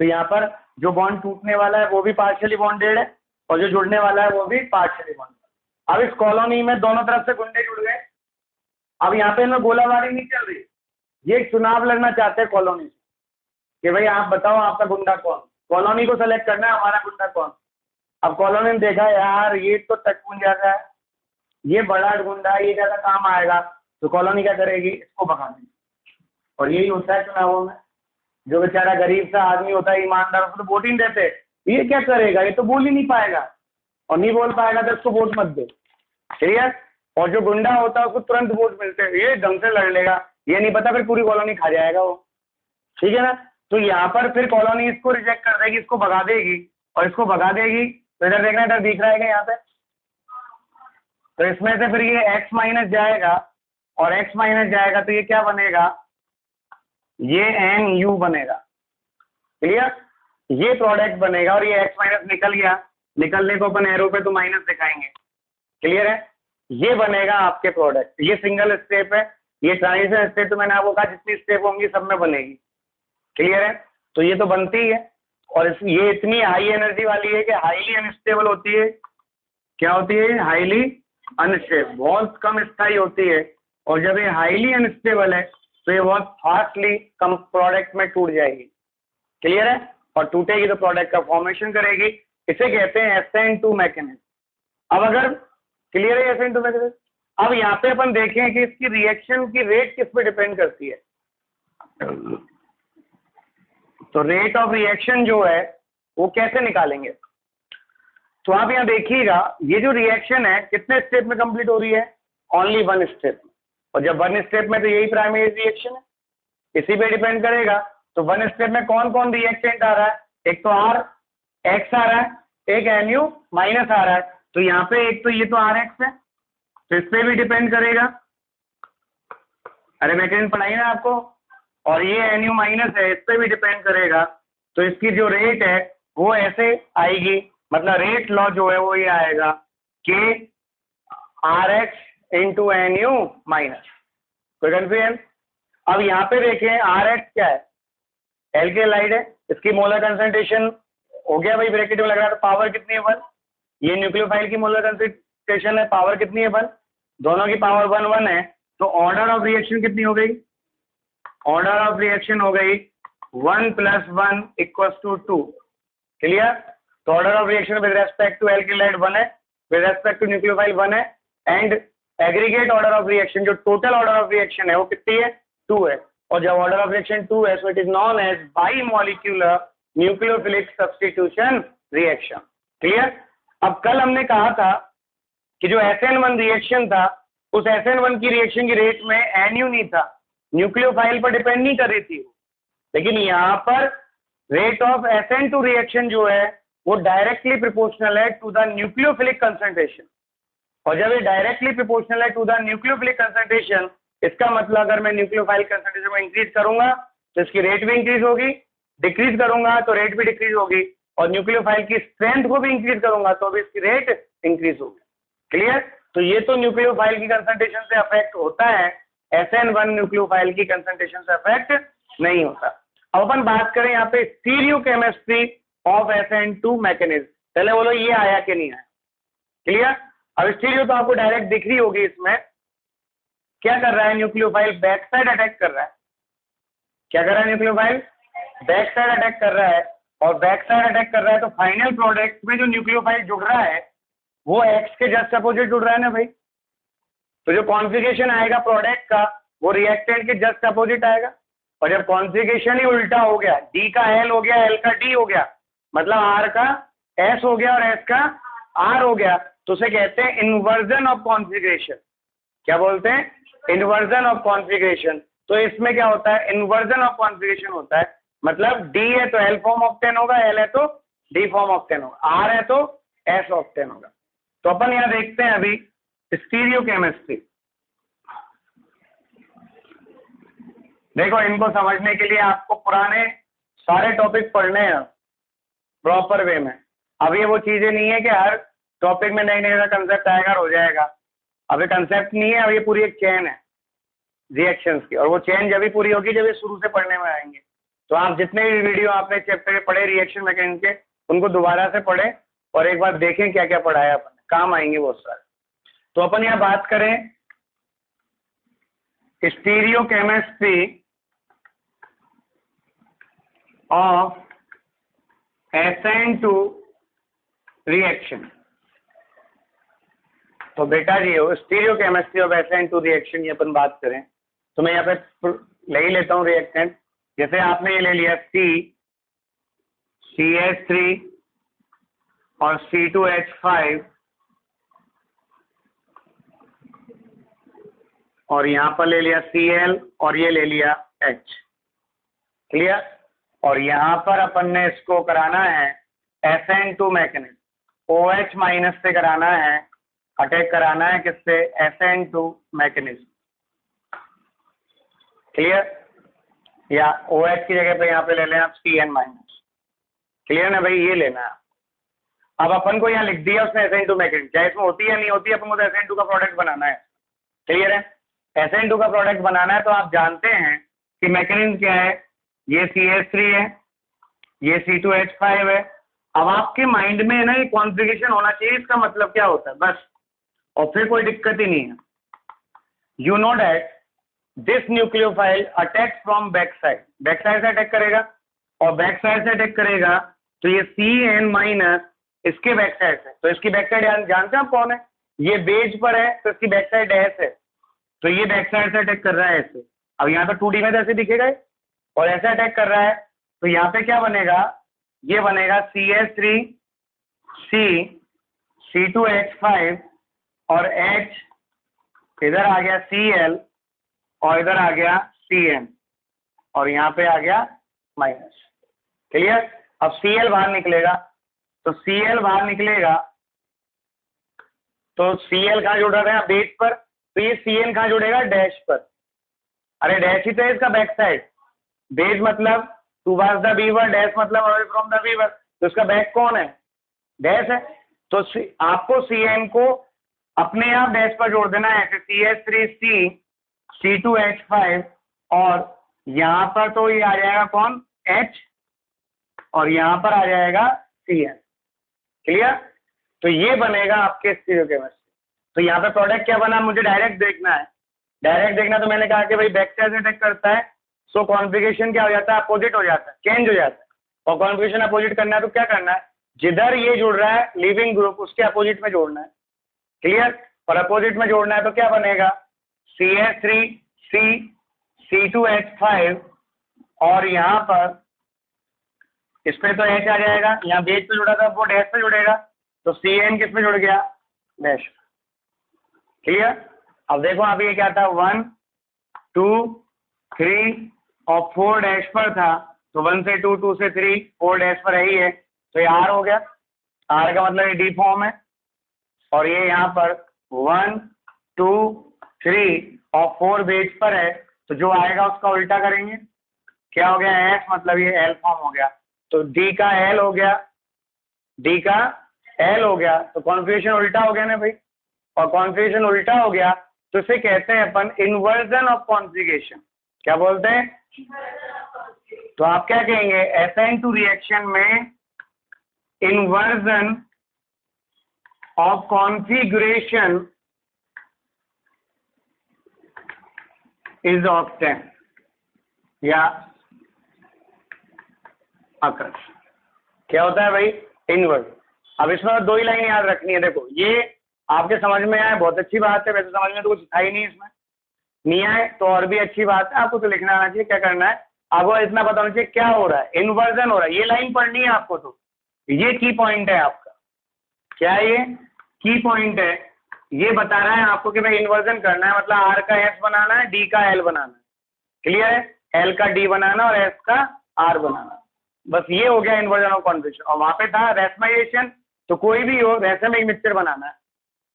तो यहाँ पर जो बॉन्ड टूटने वाला है वो भी पार्शियली बॉन्डेड है और जो जुड़ने वाला है वो भी पार्शियली बॉन्डेड। अब इस कॉलोनी में दोनों तरफ से गुंडे जुड़ गए, अब यहाँ पे इनमें गोलाबारी नहीं चल रही, ये एक चुनाव लड़ना चाहते हैं कॉलोनी से कि भाई आप बताओ आपका गुंडा कौन, कॉलोनी को सेलेक्ट करना है हमारा गुंडा कौन। अब कॉलोनी ने देखा यार ये तो टटपुन जैसा है, ये बड़ा गुंडा, ये ज्यादा काम आएगा, तो कॉलोनी क्या करेगी, इसको भगा देगी। और यही होता है चुनावों में, जो बेचारा गरीब सा आदमी होता है ईमानदार, उसको तो वोट ही नहीं देते, ये क्या करेगा, ये तो बोल ही नहीं पाएगा, और नहीं बोल पाएगा तो उसको वोट मत दे, क्लियर। और जो गुंडा होता है उसको तुरंत वोट मिलते हैं, ये ढंग से लड़ लेगा, ये नहीं पता फिर पूरी कॉलोनी खा जाएगा वो, ठीक है ना। तो यहाँ पर फिर कॉलोनी इसको रिजेक्ट कर देगी, इसको भगा देगी, और इसको भगा देगी तो इधर देखना, इधर दिख रहा है यहाँ पे, तो इसमें से फिर ये x माइनस जाएगा और x माइनस जाएगा, तो ये क्या बनेगा, ये NU बनेगा, क्लियर। ये प्रोडक्ट बनेगा और ये x माइनस निकल गया, निकलने को अपन एरो पे तो माइनस दिखाएंगे, क्लियर है। ये बनेगा आपके प्रोडक्ट, ये सिंगल स्टेप है, ये ट्रांजिशन स्टेप तो मैंने आपको कहा जितनी स्टेप होंगी सब में बनेगी, क्लियर है। तो ये तो बनती ही है, और ये इतनी हाई एनर्जी वाली है कि हाईली अनस्टेबल होती है। क्या होती है, हाईली अनस्टेबल, बहुत कम स्थायी होती है, और जब ये हाईली अनस्टेबल है तो ये बहुत फास्टली कम प्रोडक्ट में टूट जाएगी, क्लियर है। और टूटेगी तो प्रोडक्ट का फॉर्मेशन करेगी, इसे कहते हैं SN2 मैकेनिज्म। अब अगर क्लियर है SN2 मैकेनिज्म, अब यहाँ पे अपन देखें कि इसकी रिएक्शन की रेट किस पे डिपेंड करती है। तो रेट ऑफ रिएक्शन जो है वो कैसे निकालेंगे, तो आप यहाँ देखिएगा ये जो रिएक्शन है कितने स्टेप में कंप्लीट हो रही है, ओनली वन स्टेप में। और जब वन स्टेप में तो यही प्राइमरी रिएक्शन है, इसी पे डिपेंड करेगा। तो वन स्टेप में कौन कौन रिएक्टेंट आ रहा है, एक तो RX आ रहा है, एक NU माइनस आ रहा है। तो यहाँ पे एक तो ये तो RX है, तो इस पे भी डिपेंड करेगा, अरे मैकेनिज्म पढ़ाई ना आपको, और ये NU माइनस है, इस पे भी डिपेंड करेगा। तो इसकी जो रेट है वो ऐसे आएगी, मतलब रेट लॉ जो है वो ये आएगा कि RX इंटू NU माइनस, कोई कंफ्यूजन। अब यहाँ पे देखें RX क्या है, एल्केलाइड है, इसकी मोलर कंसंट्रेशन हो गया भाई ब्रैकेट में लग रहा है, तो पावर कितनी है 1, ये न्यूक्लियोफाइल की मोलर कंसंट्रेशन है, पावर कितनी है 1, दोनों की पावर 1 1 है। तो ऑर्डर ऑफ रिएक्शन कितनी हो गई, ऑर्डर ऑफ रिएक्शन हो गई 1 + 1 = 2, क्लियर। तो order of reaction with respect to alkalide 1 है, विद रेस्पेक्ट टू न्यूक्लियोफाइल 1 है, and aggregate order of reaction जो टोटल ऑर्डर ऑफ रिएक्शन है वो कितनी है, 2 है। और जब ऑर्डर ऑफ रिएक्शन 2 है, so it is known as bimolecular nucleophilic substitution reaction, clear. अब कल हमने कहा था कि जो SN1 रिएक्शन था, उस SN1 की रिएक्शन की रेट में NU नहीं था, न्यूक्लियोफाइल पर डिपेंड नहीं कर रही थी, लेकिन यहाँ पर रेट ऑफ SN2 रिएक्शन जो है वो डायरेक्टली प्रोपोर्शनल है टू द न्यूक्लियोफिलिक कंसंट्रेशन। और जब ये डायरेक्टली प्रोपोर्शनल है टू द न्यूक्लियोफिलिक कंसंट्रेशन, इसका मतलब अगर मैं न्यूक्लियोफाइल कंसंट्रेशन को इंक्रीज करूंगा तो इसकी रेट भी इंक्रीज होगी, डिक्रीज करूंगा तो रेट भी डिक्रीज होगी, और न्यूक्लियोफाइल की स्ट्रेंथ को भी इंक्रीज करूंगा तो भी इसकी रेट इंक्रीज होगी, क्लियर। तो ये तो न्यूक्लियोफाइल की कंसंट्रेशन से अफेक्ट होता है, SN1 न्यूक्लियोफाइल की कंसंट्रेशन से अफेक्ट नहीं होता। अब अपन बात करें यहाँ पे स्टीरियोकेमिस्ट्री ऑफ SN2 मैकेनिज्म, पहले बोलो ये आया कि नहीं आया, क्लियर। अब स्टीरियो तो आपको डायरेक्ट दिख रही होगी, इसमें क्या कर रहा है न्यूक्लियोफाइल, बैक साइड अटैक कर रहा है। क्या कर रहा है न्यूक्लियोफाइल, बैक साइड अटैक कर रहा है, और बैक साइड अटैक कर रहा है तो फाइनल प्रोडक्ट में जो न्यूक्लियोफाइल जुड़ रहा है वो एक्स के जस्ट अपोजिट जुड़ रहा है ना भाई। तो जो कॉन्फ़िगरेशन आएगा प्रोडक्ट का वो रिएक्टेंट के जस्ट अपोजिट आएगा। और जब कॉन्फ़िगरेशन ही उल्टा हो गया, डी का एल हो गया, एल का डी हो गया, मतलब आर का एस हो गया और एस का आर हो गया, तो उसे कहते हैं इन्वर्जन ऑफ कॉन्फ़िगरेशन। क्या बोलते हैं, इन्वर्जन ऑफ कॉन्फ़िगरेशन। तो इसमें क्या होता है, इन्वर्जन ऑफ कॉन्फ़िगरेशन होता है, मतलब डी है तो एल फॉर्म ऑक्टेन होगा, एल है तो डी फॉर्म ऑक्टेन होगा, आर है तो एस ऑक्टेन होगा। तो अपन यहाँ देखते हैं अभी स्टीरियो केमिस्ट्री। देखो इनको समझने के लिए आपको पुराने सारे टॉपिक पढ़ने हैं प्रॉपर वे में। अब ये वो चीजें नहीं है कि हर टॉपिक में नई नई कंसेप्ट आएगा और हो जाएगा। अब ये कंसेप्ट नहीं है, अब ये पूरी एक चेन है रिएक्शंस की, और वो चेन जब भी पूरी होगी जब ये शुरू से पढ़ने में आएंगे। तो आप जितने भी वीडियो आपने चैप्टर के पढ़े रिएक्शन मैकेनिज्म के, उनको दोबारा से पढ़ें और एक बार देखें क्या क्या पढ़ाया अपन, काम आएंगे बहुत सारे। तो अपन यहाँ बात करें stereo chemistry of SN2 reaction. तो बेटा जी stereo chemistry of SN2 reaction ये अपन बात करें तो मैं यहाँ पे ले ही लेता हूँ रिएक्टेंट। जैसे आपने ये ले लिया CH3 और C2H5 और यहाँ पर ले लिया Cl और ये ले लिया H, क्लियर। और यहाँ पर अपन ने इसको कराना है SN2 मैकेनिज्म, OH माइनस से कराना है, अटैक कराना है किससे, SN2 मैकेनिज्म, क्लियर। या OH की जगह पे यहाँ पे ले लें आप Cn माइनस, क्लियर ना भाई, ये लेना है। अब अपन को यहाँ लिख दिया उसने SN2 मैकेनिज्म, क्या इसमें होती है या नहीं होती है, अपन को तो SN2 का प्रोडक्ट बनाना है, क्लियर है। SN2 का प्रोडक्ट बनाना है तो आप जानते हैं कि मैकेनिज्म क्या है, ये CH3 है, ये C2H5 है। अब आपके माइंड में है ना ये कॉन्फ़िगरेशन होना चाहिए, इसका मतलब क्या होता है बस, और फिर कोई दिक्कत ही नहीं है। You know that this nucleophile attack from back side, back side से अटैक करेगा, और बैक साइड से अटैक करेगा तो ये Cn माइनस इसके बैक साइड से, तो इसकी बैक साइड जानते हैं आप कौन है, ये बेस पर है तो इसकी बैक साइड एस है, तो ये बैक साइड से अटैक कर रहा है ऐसे। अब यहाँ पे 2D में तो ऐसे दिखेगा और ऐसे अटैक कर रहा है, तो यहाँ पे क्या बनेगा, ये बनेगा CH3 C C2H5 और H, इधर आ गया Cl और इधर आ गया Cn और यहाँ पे आ गया माइनस, क्लियर। अब Cl बाहर निकलेगा, तो Cl बाहर निकलेगा तो Cl कहाँ जुड़ रहा है बेस पर, तो ये Cn कहाँ जुड़ेगा डैश पर, अरे डैश ही तो है इसका बैक साइड, बेस मतलब टूवर्ड्स द बीवर, डैश मतलब अवे फ्रॉम द बीवर, तो इसका बैक कौन है, डैश है। तो आपको Cn को अपने आप डैश पर जोड़ देना है, CH3C C2H5 और यहाँ पर तो ये आ जाएगा कौन H और यहाँ पर आ जाएगा Cn, क्लियर। तो ये बनेगा आपके स्टीरियो केमिस्ट्री। तो यहाँ पे प्रोडक्ट क्या बना मुझे डायरेक्ट देखना है, डायरेक्ट देखना, तो मैंने कहा कि भाई बैक साइड से अटैक करता है, सो कॉन्फ़िगरेशन क्या हो जाता है, अपोजिट हो जाता है, चेंज हो जाता है। और कॉन्फ़िगरेशन अपोजिट करना है तो क्या करना है, जिधर ये जुड़ रहा है लिविंग ग्रुप उसके अपोजिट में जोड़ना है, क्लियर। और अपोजिट में जोड़ना है तो क्या बनेगा CH3C C2H5 और यहाँ पर इस पे तो H आ जाएगा, यहाँ बेस पे जुड़ा था वो डैश पे जुड़ेगा, तो Cn किस पे जुड़ गया डैश, क्लियर। अब देखो अभी ये क्या था 1 2 3 और 4 डैश पर था, तो 1 से 2 2 से 3 4 डैश पर यही है, तो ये R हो गया, R का मतलब ये डी फॉर्म है, और ये यहाँ पर 1 2 3 और 4 बेस पर है, तो जो आएगा उसका उल्टा करेंगे, क्या हो गया S मतलब ये L फॉर्म हो गया, तो D का L हो गया, D का L हो गया, तो कॉन्फ़िगरेशन उल्टा हो गया ना भाई, और कॉन्फ़िगरेशन उल्टा हो गया तो इसे कहते हैं अपन इन्वर्जन ऑफ कॉन्फ़िगरेशन। क्या बोलते हैं, तो आप क्या कहेंगे SN2 रिएक्शन में inversion of configuration is often या occurs। क्या होता है भाई? इनवर्स। अब इसमें दो ही लाइन याद रखनी है। देखो ये आपके समझ में आए बहुत अच्छी बात है, वैसे समझ में तो कुछ था ही नहीं, इसमें नहीं आए तो और भी अच्छी बात है। आपको तो लिखना आना चाहिए। क्या करना है आपको? इतना पता होना चाहिए क्या हो रहा है, इन्वर्जन हो रहा है। ये लाइन पढ़नी है आपको, तो ये की पॉइंट है आपका। क्या है ये? की पॉइंट है। ये बता रहा है आपको कि भाई इन्वर्जन करना है, मतलब आर का एस बनाना है, डी का एल बनाना है। क्लियर है? एल का डी बनाना और एस का आर बनाना। बस ये हो गया इन्वर्जन ऑफ कॉन्फिगरेशन। और वहां पे था रेसमाइजेशन, तो कोई भी हो रेसमिक मिक्सचर बनाना है।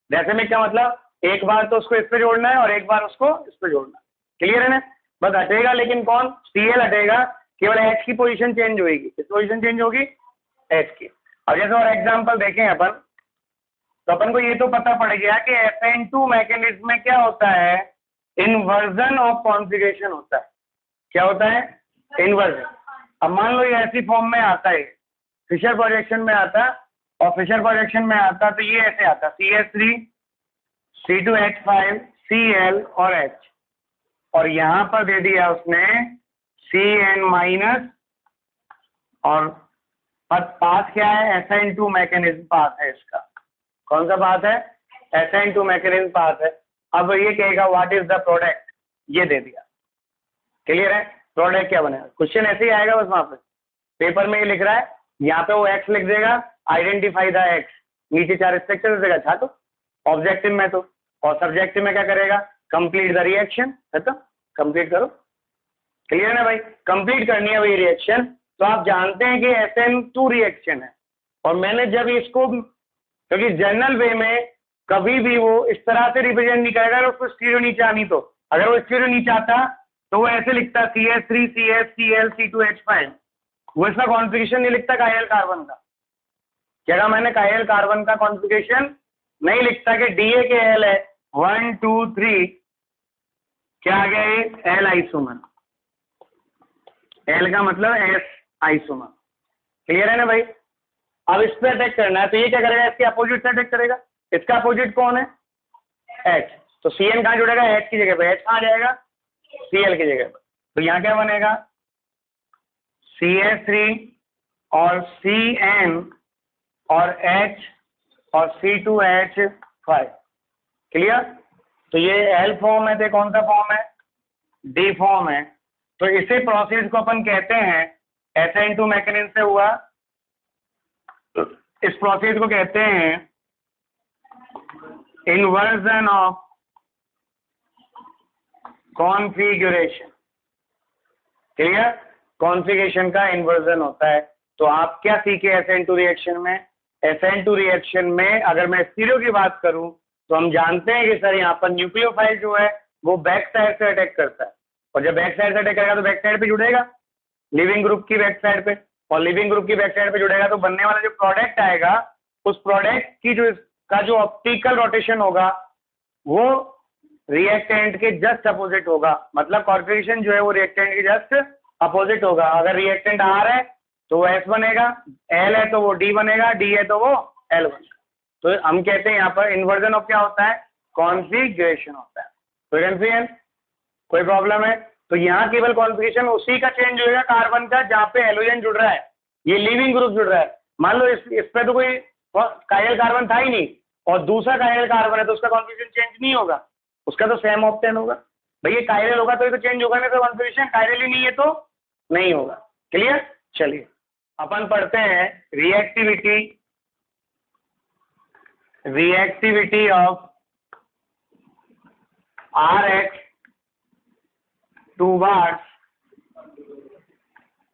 रेसमिक का मतलब एक बार तो उसको इस पे जोड़ना है और एक बार उसको इस पे जोड़ना है। क्लियर है ना? बस हटेगा लेकिन कौन? Cl हटेगा, केवल H की पोजीशन चेंज होगी। किस पोजीशन चेंज होगी? H की। और जैसे और एग्जांपल देखें अपन, तो अपन को ये तो पता पड़ गया कि SN2 मैकेनिज्म में क्या होता है? इन्वर्जन ऑफ कॉन्फिगरेशन होता है। क्या होता है? इन्वर्जन। अब मान लो ये ऐसी फॉर्म में आता है, फिशर प्रोजेक्शन में आता, और फिशर प्रोजेक्शन में आता तो ये ऐसे आता CS3 C2H5 Cl और H, और यहां पर दे दिया उसने Cn- और पाथ क्या है? SN2 मैकेनिज्म पाथ है इसका। कौन सा पाथ है? SN2 मैकेनिज्म पाथ है। अब ये कहेगा व्हाट इज द प्रोडक्ट, ये दे दिया। क्लियर है? प्रोडक्ट क्या बनेगा? क्वेश्चन ऐसे ही आएगा, बस वहां पे पेपर में ये लिख रहा है, यहाँ पे वो एक्स लिख देगा, आइडेंटिफाई द एक्स, नीचे 4 स्ट्रक्चर देगा, छाटो। ऑब्जेक्टिव में तो, और सब्जेक्टिव में क्या करेगा? कंप्लीट द रिएक्शन, है तो कंप्लीट करो। क्लियर है ना भाई? कंप्लीट करनी है वही रिएक्शन। तो आप जानते हैं कि SN2 रिएक्शन है, और मैंने जब इसको, क्योंकि जनरल वे में कभी भी वो इस तरह से रिप्रेजेंट नहीं करेगा अगर उसको स्टीरियो नीचे आनी, तो अगर वो स्टीरियो नीचे आता तो वो ऐसे लिखता CS3 CS Cl C2H5। वो इसका कॉन्फ़िगरेशन नहीं लिखता कायल कार्बन का। क्या कहा मैंने? कायल कार्बन का कॉन्फ़िगरेशन नहीं लिखता कि DA के एल है 1 2 3, क्या आ गया ये? L isomer. एल का मतलब एस आइसोमर। क्लियर है ना भाई? अब इस पे अटैक करना है, तो ये क्या करेगा? इसके अपोजिट से अटैक करेगा। इसका अपोजिट कौन है? H। तो Cn कहाँ जुड़ेगा? H की जगह पे। H कहाँ जाएगा? Cl की जगह पर। तो यहाँ क्या बनेगा? CS3 और Cn और H और C2H5। क्लियर? तो ये L फॉर्म है, तो कौन सा फॉर्म है? D फॉर्म है। तो इसे प्रोसेस को अपन कहते हैं, SN2 मैकेनिज्म से हुआ, इस प्रोसेस को कहते हैं inversion of configuration. Clear? Configuration का इन्वर्जन होता है। तो आप क्या सीखे SN2 रिएक्शन में? SN2 रिएक्शन में अगर मैं स्टीरियो की बात करूं, तो हम जानते हैं कि सर यहाँ पर न्यूक्लियोफाइल जो है वो बैक साइड से अटैक करता है, और जब बैक साइड से अटैक करेगा तो बैक साइड पे जुड़ेगा, लिविंग ग्रुप की बैक साइड पे, और लिविंग ग्रुप की बैक साइड पे जुड़ेगा तो बनने वाला जो प्रोडक्ट आएगा, उस प्रोडक्ट की जो ऑप्टिकल रोटेशन होगा वो रिएक्टेंट के जस्ट अपोजिट होगा। मतलब कॉन्फिगरेशन जो है वो रिएक्टेंट के जस्ट अपोजिट होगा। अगर रिएक्टेंट R है तो वो S बनेगा, L है तो वो D बनेगा, D है तो वो L बनेगा। तो हम कहते हैं यहाँ पर इन्वर्जन ऑफ क्या होता है? कॉन्फिगरेशन होता है। कोई कंफ्यूजन, कोई प्रॉब्लम है? तो यहाँ केवल कॉन्फिगरेशन उसी का चेंज होगा कार्बन का जहाँ पे हेलोजन जुड़ रहा है, ये लिविंग ग्रुप जुड़ रहा है। मान लो इस पे तो कोई कायल कार्बन था ही नहीं, और दूसरा कायल कार्बन है, तो उसका कॉन्फिगरेशन चेंज नहीं होगा, उसका तो सेम ऑप्टेन होगा। भैया कायरल होगा तो ये तो चेंज होगा, नहीं तो कॉन्फिगरेशन कायरल ही नहीं है तो नहीं होगा। क्लियर? चलिए अपन पढ़ते हैं reactivity of RH towards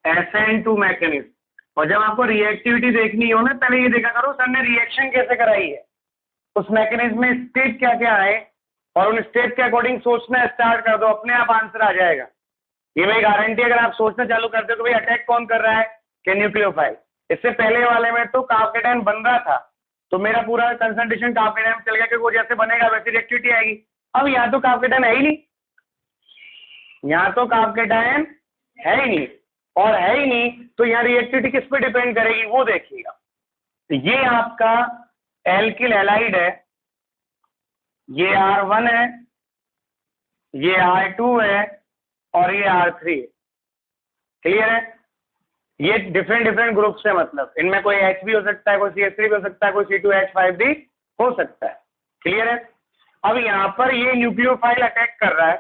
SN2 mechanism. और जब आपको रिएक्टिविटी देखनी हो ना, पहले ये देखा करो सर ने रिएक्शन कैसे कराई है, उस मैकेनिज्म में स्टेप क्या क्या है, और उन स्टेप के अकॉर्डिंग सोचना स्टार्ट कर दो, अपने आप आंसर आ जाएगा। ये मेरी गारंटी, अगर आप सोचना चालू करते हो तो भाई अटैक कौन कर रहा है? कि न्यूक्लियोफाइल। इससे पहले वाले में तो कार्बोकेटायन बन रहा था, तो मेरा पूरा कंसंट्रेशन कार्बोकेटायन चल गया, क्योंकि वो जैसे बनेगा वैसी रिएक्टिविटी आएगी। अब यहाँ तो कार्बोकेटायन है ही नहीं, यहाँ तो कार्बोकेटायन है ही नहीं, और है ही नहीं तो यहाँ रिएक्टिविटी किस पे डिपेंड करेगी वो देखिएगा। तो ये आपका एल्किल हैलाइड है, ये R1 है, ये R2 है और ये R3 है। क्लियर है? ये डिफरेंट डिफरेंट ग्रुप्स है, मतलब इनमें कोई H भी हो सकता है, कोई CH3 भी हो सकता है, कोई C2H5 भी हो सकता है। क्लियर है? अब यहाँ पर ये न्यूक्लियोफाइल अटैक कर रहा है,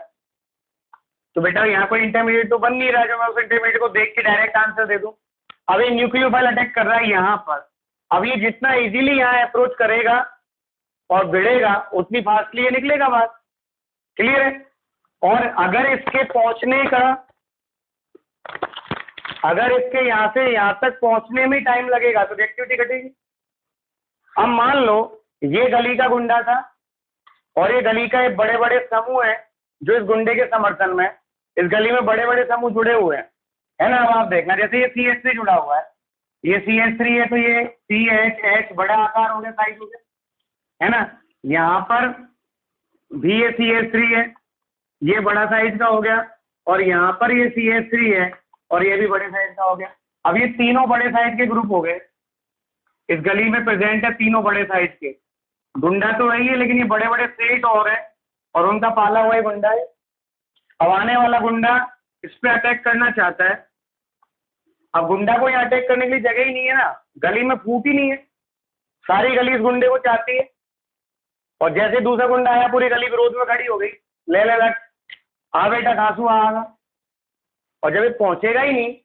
तो बेटा यहाँ कोई इंटरमीडिएट तो बन नहीं रहा है जो मैं उस इंटरमीडिएट को देख के डायरेक्ट आंसर दे दूं। अब ये न्यूक्लियोफाइल अटैक कर रहा है यहाँ पर। अब ये जितना इजीली यहाँ अप्रोच करेगा और भिड़ेगा उतनी फास्टली ये निकलेगा बाहर। क्लियर है? और अगर इसके पहुंचने का, अगर इसके यहाँ से यहाँ तक पहुंचने में टाइम लगेगा तो रिएक्टिविटी घटेगी। अब मान लो ये गली का गुंडा था और ये गली का एक बड़े बड़े समूह है जो इस गुंडे के समर्थन में, इस गली में बड़े बड़े समूह जुड़े हुए हैं, है ना। अब आप देखना, जैसे ये CH3 जुड़ा हुआ है, ये CH3 है तो ये CH बड़ा आकार हो गया, साइज हो गया, है ना। यहाँ पर भी ये CH3 है, ये बड़ा साइज का हो गया, और यहाँ पर ये CH3 है और ये भी बड़े साइज का हो गया। अब ये तीनों बड़े साइज के ग्रुप हो गए, इस गली में प्रेजेंट है तीनों बड़े साइज के। गुंडा तो वही है लेकिन ये बड़े बड़े सेठ और है और उनका पाला हुआ ही गुंडा है। अब आने वाला गुंडा इस पे अटैक करना चाहता है। अब गुंडा को यहाँ अटैक करने के लिए जगह ही नहीं है ना, गली में फूट ही नहीं है, सारी गली इस गुंडे को चाहती है। और जैसे दूसरा गुंडा आया पूरी गली विरोध में खड़ी हो गई, ले ले लट, आ बेटा घासू आगा। और जब ये पहुंचेगा ही नहीं,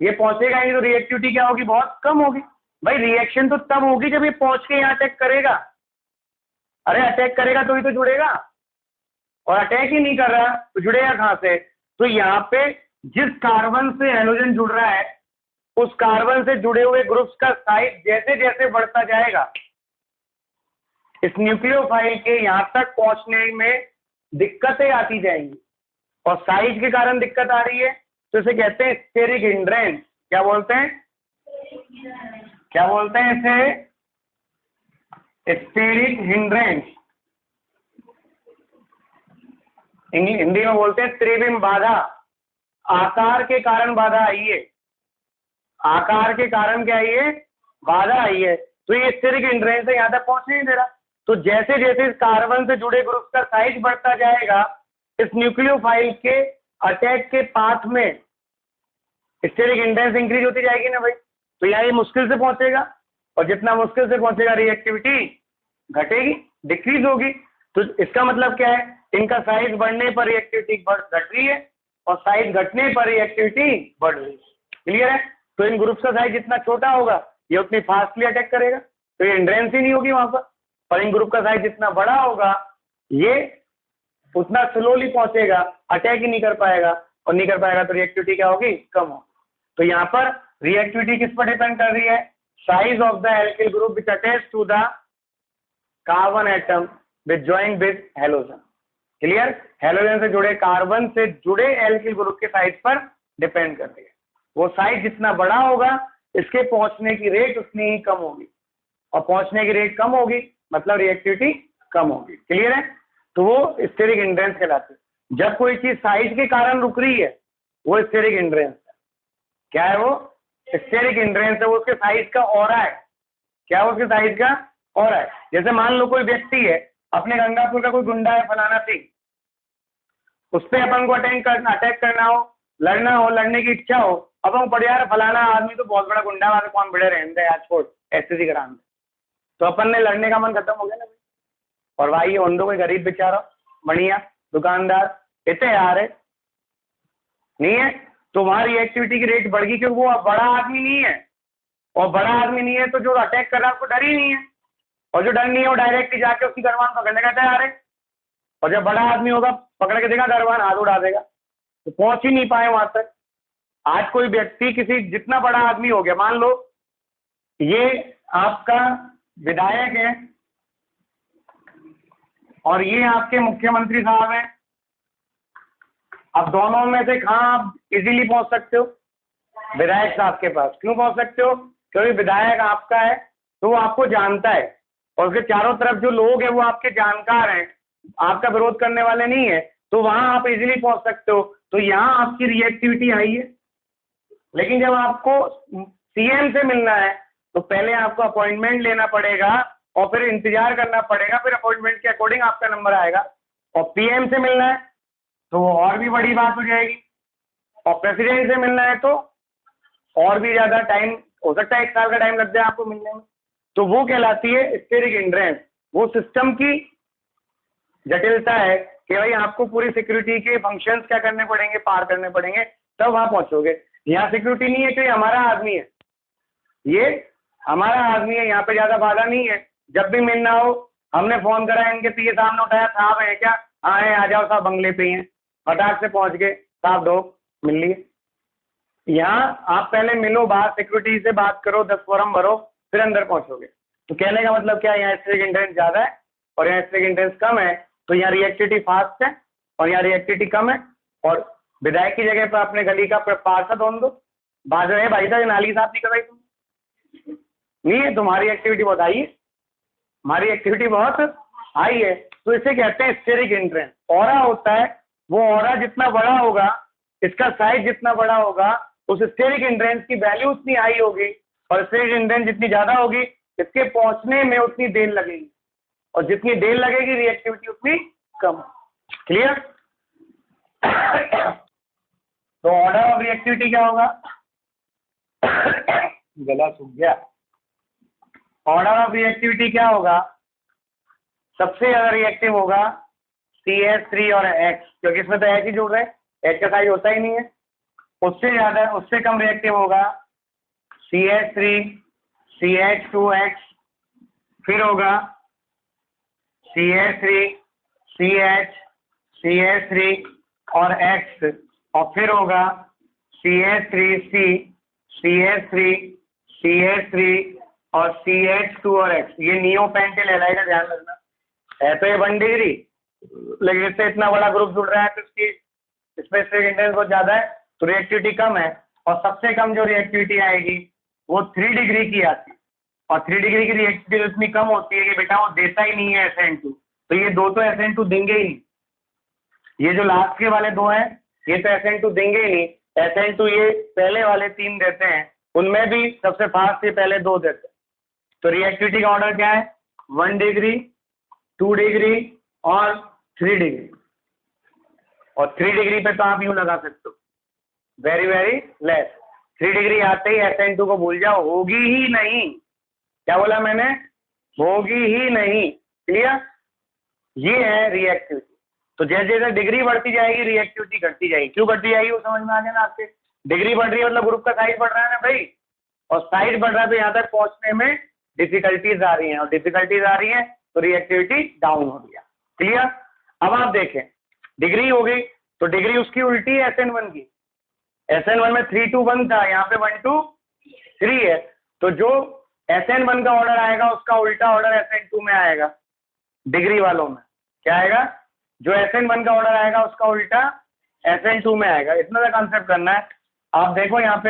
ये पहुंचेगा ही नहीं तो रिएक्टिविटी क्या होगी? बहुत कम होगी। भाई रिएक्शन तो तब होगी जब ये पहुंच के यहाँ अटैक करेगा। अरे अटैक करेगा तो ही तो जुड़ेगा, और अटैक ही नहीं कर रहा तो जुड़ेगा कहां से? तो यहाँ पे जिस कार्बन से हेलोजन जुड़ रहा है उस कार्बन से जुड़े हुए ग्रुप्स का साइज जैसे जैसे बढ़ता जाएगा, इस न्यूक्लियोफाइल के यहाँ तक पहुंचने में दिक्कतें आती जाएंगी। और साइज के कारण दिक्कत आ रही है तो इसे कहते हैं स्टेरिक हिंड्रेंस। क्या बोलते हैं? क्या बोलते हैं इसे? Steric hindrance. हिंदी में बोलते हैं त्रिविम बाधा। आकार के कारण बाधा आई है, आकार के कारण क्या आई है? बाधा आई है। तो ये स्टेरिक हिंड्रेंस है, यहां तक पहुंचने नहीं दे रहा। तो जैसे जैसे इस कार्बन से जुड़े ग्रुप का साइज बढ़ता जाएगा, इस न्यूक्लियोफाइल के अटैक के पाथ में स्टेरिक हिंड्रेंस इंक्रीज होती जाएगी ना भाई। तो यहाँ ये मुश्किल से पहुंचेगा, और जितना मुश्किल से पहुंचेगा रिएक्टिविटी घटेगी, डिक्रीज होगी। तो इसका मतलब क्या है? इनका साइज बढ़ने पर रिएक्टिविटी घट रही है और साइज घटने पर रिएक्टिविटी बढ़ रही है। क्लियर है? तो इन ग्रुप्स का साइज जितना छोटा होगा ये उतनी फास्टली अटैक करेगा, तो ये हिंड्रेंस ही नहीं होगी वहां पर। और इन ग्रुप का साइज जितना बड़ा होगा ये उतना स्लोली पहुंचेगा, अटैक ही नहीं कर पाएगा, और नहीं कर पाएगा तो रिएक्टिविटी क्या होगी? कम होगी। तो यहाँ पर रिएक्टिविटी किस पर डिपेंड कर रही है? Size of the alkyl group which attach to the carbon atom which join with halogen. Clear? Halogen से जुड़े कार्बन से जुड़े एल्किल ग्रुप के साइज पर डिपेंड कर रही है। वो साइज जितना बड़ा होगा इसके पहुंचने की रेट उतनी ही कम होगी, और पहुंचने की रेट कम होगी मतलब रिएक्टिविटी कम होगी। क्लियर है? तो वो स्टेरिक हिंड्रेंस कहलाती है। जब कोई चीज साइज के कारण रुक रही है वो स्टेरिक हिंड्रेंस है। क्या है वो? स्टेरिक हिंड्रेंस है, वो उसके साइज का ऑरा है। क्या है उसके साइज का ऑरा है? जैसे मान लो कोई व्यक्ति है, अपने गंगापुर का कोई गुंडा है फलाना सिंह, उस पर अपन को अटैक करना हो, लड़ना हो, लड़ने की इच्छा हो, अपन पड़ यार फलाना आदमी तो बहुत बड़ा गुंडा है, कौन बड़े रहते हैं आज छोड़ ऐसे ही करान, तो अपन ने लड़ने का मन खत्म हो गया ना। और भाई ये होंडो कोई गरीब बेचारा बढ़िया दुकानदार इतने यार है नहीं है, तो वहां रिएक्टिविटी की रेट बढ़ गई क्योंकि वो बड़ा आदमी नहीं है, और बड़ा आदमी नहीं है तो जो अटैक कर रहा है उसको डर ही नहीं है, और जो डर नहीं है वो डायरेक्ट जाके उसकी गरबान पकड़ने का तैयार है। और जब बड़ा आदमी होगा पकड़ के देगा गरबान हाथ उड़ा देगा, तो पहुंच ही नहीं पाए वहां तक। आज कोई व्यक्ति किसी जितना बड़ा आदमी हो गया, मान लो ये आपका विधायक है और ये आपके मुख्यमंत्री साहब हैं, अब दोनों में से कहाँ आप इजीली पहुंच सकते हो? विधायक साहब के पास। क्यों पहुंच सकते हो? क्योंकि विधायक आपका है तो वो आपको जानता है, और उसके चारों तरफ जो लोग हैं वो आपके जानकार हैं, आपका विरोध करने वाले नहीं है, तो वहां आप इजीली पहुंच सकते हो। तो यहाँ आपकी रिएक्टिविटी आई है। लेकिन जब आपको सीएम से मिलना है तो पहले आपको अपॉइंटमेंट लेना पड़ेगा और फिर इंतजार करना पड़ेगा, फिर अपॉइंटमेंट के अकॉर्डिंग आपका नंबर आएगा। और पीएम से मिलना है तो वो और भी बड़ी बात हो जाएगी, और प्रेसिडेंट से मिलना है तो और भी ज़्यादा टाइम हो सकता है, 1 साल का टाइम लग जाए आपको मिलने में। तो वो कहलाती है स्टेरिक हिंड्रेंस। वो सिस्टम की जटिलता है कि भाई आपको पूरी सिक्योरिटी के फंक्शंस क्या करने पड़ेंगे, पार करने पड़ेंगे, तब वहां पहुंचोगे। यहाँ सिक्योरिटी नहीं है कि हमारा आदमी है, ये हमारा आदमी है, यहाँ पे ज्यादा बाधा नहीं है। जब भी मिलना हो हमने फोन करा, इनके पीए सामने उठाया, साहब है क्या, हाँ है, आ जाओ साहब, बंगले पे ही हैं, फटाक से पहुंच गए, साहब दो मिल लिए। यहाँ आप पहले मिलो, बाहर सिक्योरिटी से बात करो, 10 फॉर्म भरो, फिर अंदर पहुंचोगे। तो कहने का मतलब क्या है, यहाँ स्टेरिक हिंड्रेंस ज्यादा है और यहाँ स्टेरिक हिंड्रेंस कम है। तो यहाँ रिएक्टिविटी फास्ट है और यहाँ रिएक्टिविटी कम है। और विधायक की जगह पर अपने गली का पार्षद होने दो, बाजू है भाई साहब, नाली साफ नहीं कराई तुम, नहीं है, तुम्हारी एक्टिविटी बहुत हाई है, हमारी एक्टिविटी बहुत हाई है। तो इसे कहते हैं स्टेरिक हिंड्रेंस। ऑरा होता है, वो ऑरा जितना बड़ा होगा, इसका साइज जितना बड़ा होगा, उस स्टेरिक हिंड्रेंस की वैल्यू उतनी हाई होगी, और स्टेरिक हिंड्रेंस जितनी ज्यादा होगी, इसके पहुंचने में उतनी देर लगेगी, और जितनी देर लगेगी रिएक्टिविटी उतनी कम। क्लियर? तो ऑर्डर ऑफ रिएक्टिविटी क्या होगा? गला सूख गया। ऑर्डर ऑफ रिएक्टिविटी क्या होगा? सबसे ज्यादा रिएक्टिव होगा CH3 और X, क्योंकि इसमें तो H ही जुड़ रहे हैं, H का साइज होता ही नहीं है। उससे ज्यादा, उससे कम रिएक्टिव होगा CH3, CH2X, फिर होगा CH3, CH, CH3 और X, और फिर होगा CH3C, CH3, CH3 और CH2 और X। ये नियोपेंटिल हैलाइड का ध्यान रखना है। तो ये 1 डिग्री, लेकिन इससे इतना बड़ा ग्रुप जुड़ रहा है तो इसकी इसमें स्टेरिक हिंड्रेंस बहुत ज्यादा है, तो रिएक्टिविटी कम है। और सबसे कम जो रिएक्टिविटी आएगी वो 3 डिग्री की आती है, और 3 डिग्री की रिएक्टिविटी इतनी कम होती है कि बेटा वो देता ही नहीं है SN2। तो ये दो तो SN2 देंगे ही नहीं, ये जो लास्ट के वाले दो हैं ये तो SN2 देंगे ही नहीं। SN2 ये पहले वाले 3 देते हैं, उनमें भी सबसे फास्ट ये पहले 2 देते हैं। तो रिएक्टिविटी का ऑर्डर क्या है? 1 डिग्री, 2 डिग्री और 3 डिग्री। और 3 डिग्री पे तो आप यूं लगा सकते हो, वेरी वेरी लेस। 3 डिग्री आते ही SN2 को भूल जाओ, होगी ही नहीं। क्या बोला मैंने? होगी ही नहीं। क्लियर? ये है रिएक्टिविटी। तो जैसे जैसे डिग्री बढ़ती जाएगी रिएक्टिविटी घटती जाएगी। क्यों घटती जाएगी वो समझ में आ गया ना आपके? डिग्री बढ़ रही है मतलब ग्रुप का साइज बढ़ रहा है ना भाई, और साइज बढ़ रहा है तो यहाँ तक पहुंचने में डिफिकल्टीज आ रही हैं, और डिफिकल्टीज आ रही हैं तो रिएक्टिविटी डाउन हो गया। क्लियर? अब आप देखें, डिग्री हो गई तो डिग्री उसकी उल्टी है SN1 की। SN1 में 3 to 1 था, यहाँ पे 1 to 3 है। तो जो SN1 का ऑर्डर आएगा उसका उल्टा ऑर्डर SN2 में आएगा। डिग्री वालों में क्या आएगा? जो SN1 का ऑर्डर आएगा उसका उल्टा SN2 में आएगा। इतना सा कॉन्सेप्ट करना है। आप देखो यहाँ पे,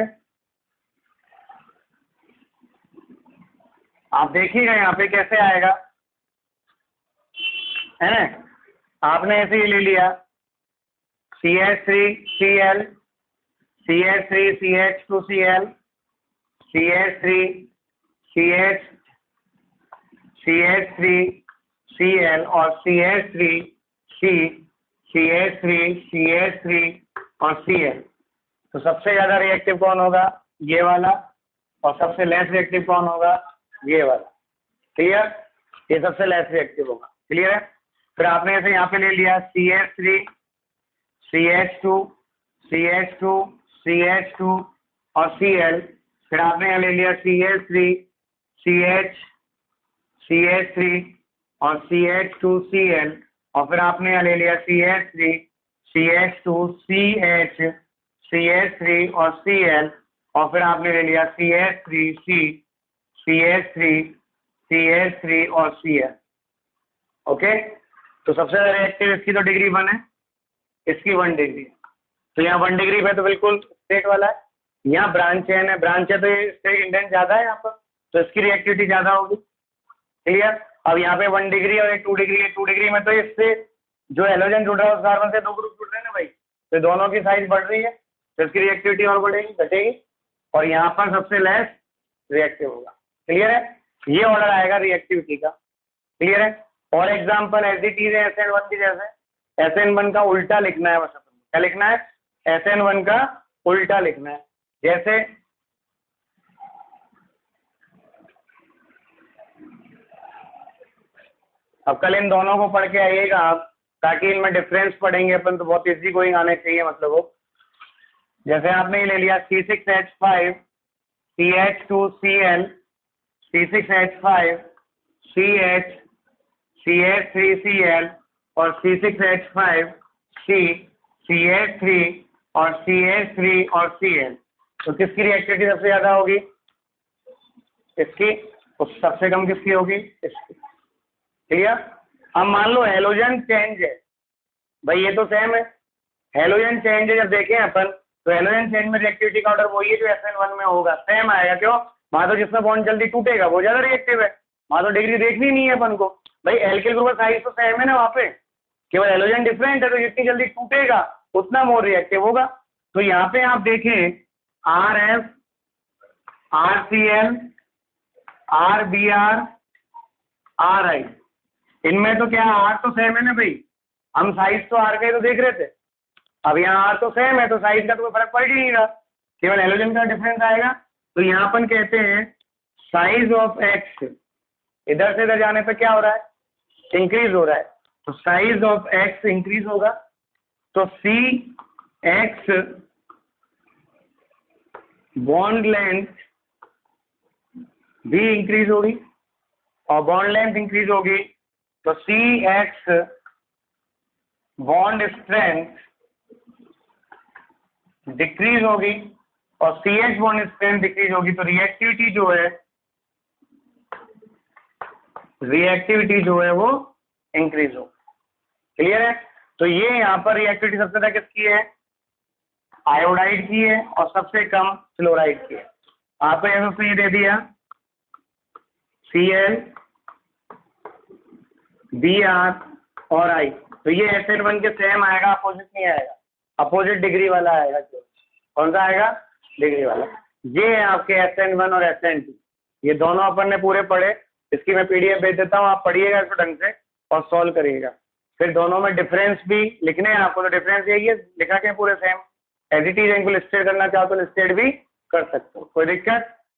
आप देखिएगा यहाँ पे कैसे आएगा, है ना? आपने ऐसे ही ले लिया CH3Cl, CH3CH2Cl, CH3CH, CH3Cl और CH3C, CH3CH3 और Cl। तो सबसे ज्यादा रिएक्टिव कौन होगा? ये वाला। और सबसे लेस रिएक्टिव कौन होगा? ये वाला। क्लियर? ये सबसे लेस रिएक्टिव होगा। क्लियर है? फिर आपने ऐसे यहाँ पे ले लिया CH3, CH2, CH2, CH2 और Cl। फिर आपने यहाँ ले लिया CH3, CH, CH3 और CH2Cl। और फिर आपने यहाँ ले लिया CH3, CH2, CH, CH3 और Cl। और फिर आपने ले लिया CH3C, CH3, CH3 और Cl। ओके? तो सबसे ज्यादा रिएक्टिव इसकी तो डिग्री 1 है, इसकी 1 डिग्री। तो यहाँ 1 डिग्री पे तो बिल्कुल स्ट्रेट वाला है। यहाँ ब्रांच चेन है, ब्रांच है तो ये स्टेरिक हिंड्रेंस ज्यादा है यहाँ पर, तो इसकी रिएक्टिविटी ज्यादा होगी। क्लियर? अब यहाँ पे 1 डिग्री और एक 2 डिग्री है। 2 डिग्री में तो इससे जो हेलोजन जुड़ रहा है उस कार्बन से 2 ग्रुप जुड़ रहे हैं ना भाई, तो दोनों की साइज बढ़ रही है तो इसकी रिएक्टिविटी और बढ़ेगी, घटेगी। और यहाँ पर सबसे लेस रिएक्टिव होगा। क्लियर है? ये ऑर्डर आएगा रिएक्टिविटी का। क्लियर है? और एग्जाम्पल एज इट इज है SN1 की जैसे, SN1 का उल्टा लिखना है, बस क्या लिखना है? SN1 का उल्टा लिखना है। जैसे अब कल इन दोनों को पढ़ के आइएगा आप, ताकि इनमें डिफरेंस पढ़ेंगे अपन तो बहुत इजी गोइंग आने चाहिए, मतलब वो जैसे आपने ये ले लिया C6H5 CH2Cl C6H5 CH CH3Cl और C6H5 C CH3 और CH3 और Cl। तो किसकी रिएक्टिविटी सबसे ज्यादा होगी? इसकी। तो सबसे कम किसकी होगी? इसकी। क्लियर? अब मान लो हेलोजन चेंज है, भाई ये तो सेम है, हेलोजन चेंज है जब देखें अपन, तो हेलोजन चेंज में रिएक्टिविटी का ऑर्डर वही है जो SN1 में होगा, सेम आएगा। क्यों? वहां तो जिसमें बॉन्ड जल्दी टूटेगा वो ज्यादा रिएक्टिव है, वहां तो डिग्री देखनी नहीं है अपन को। भाई एल्किल ग्रुप का साइज तो सेम है ना वहाँ पे, केवल हेलोजन डिफरेंट है, तो जितनी जल्दी टूटेगा उतना मोर रिएक्टिव होगा। तो यहाँ पे आप देखें RF RCl RBr RI, इनमें तो क्या R तो सेम है ना भाई, हम साइज तो R का ही तो देख रहे थे। अब यहाँ R तो सेम है तो साइज का तो कोई फर्क पड़ ही नहीं रहा, केवल हेलोजन का डिफरेंस आएगा। तो यहाँ अपन कहते हैं साइज ऑफ X इधर से इधर जाने पर क्या हो रहा है? इंक्रीज हो रहा है। तो साइज ऑफ X इंक्रीज होगा, तो CX बॉन्ड लेंथ भी इंक्रीज होगी, और बॉन्ड लेंथ इंक्रीज होगी तो CX बॉन्ड स्ट्रेंथ डिक्रीज होगी, और CH बॉन्ड स्ट्रेंथ डिक्रीज होगी, तो रिएक्टिविटी जो है वो इंक्रीज हो। क्लियर है? तो ये यहाँ पर रिएक्टिविटी सबसे ज्यादा किसकी है? आयोडाइड की है, और सबसे कम फ्लोराइड की है। आपको यहाँ पे ये दे दिया Cl Br और I, तो ये SN1 के सेम आएगा, अपोजिट नहीं आएगा, अपोजिट डिग्री वाला आएगा। कौन सा आएगा? डिग्री वाला। ये है आपके SN1 और SN2, ये दोनों अपन ने पूरे पढ़े। इसकी मैं PDF भेज देता हूँ, आप पढ़िएगा इसको ढंग से और सॉल्व करिएगा। फिर दोनों में डिफरेंस भी लिखने हैं आपको, तो डिफरेंस यही है, लिखा के पूरे सेम एज इट इज। इनको लिस्टेड करना चाहो तो लिस्टेड भी कर सकते हो, कोई दिक्कत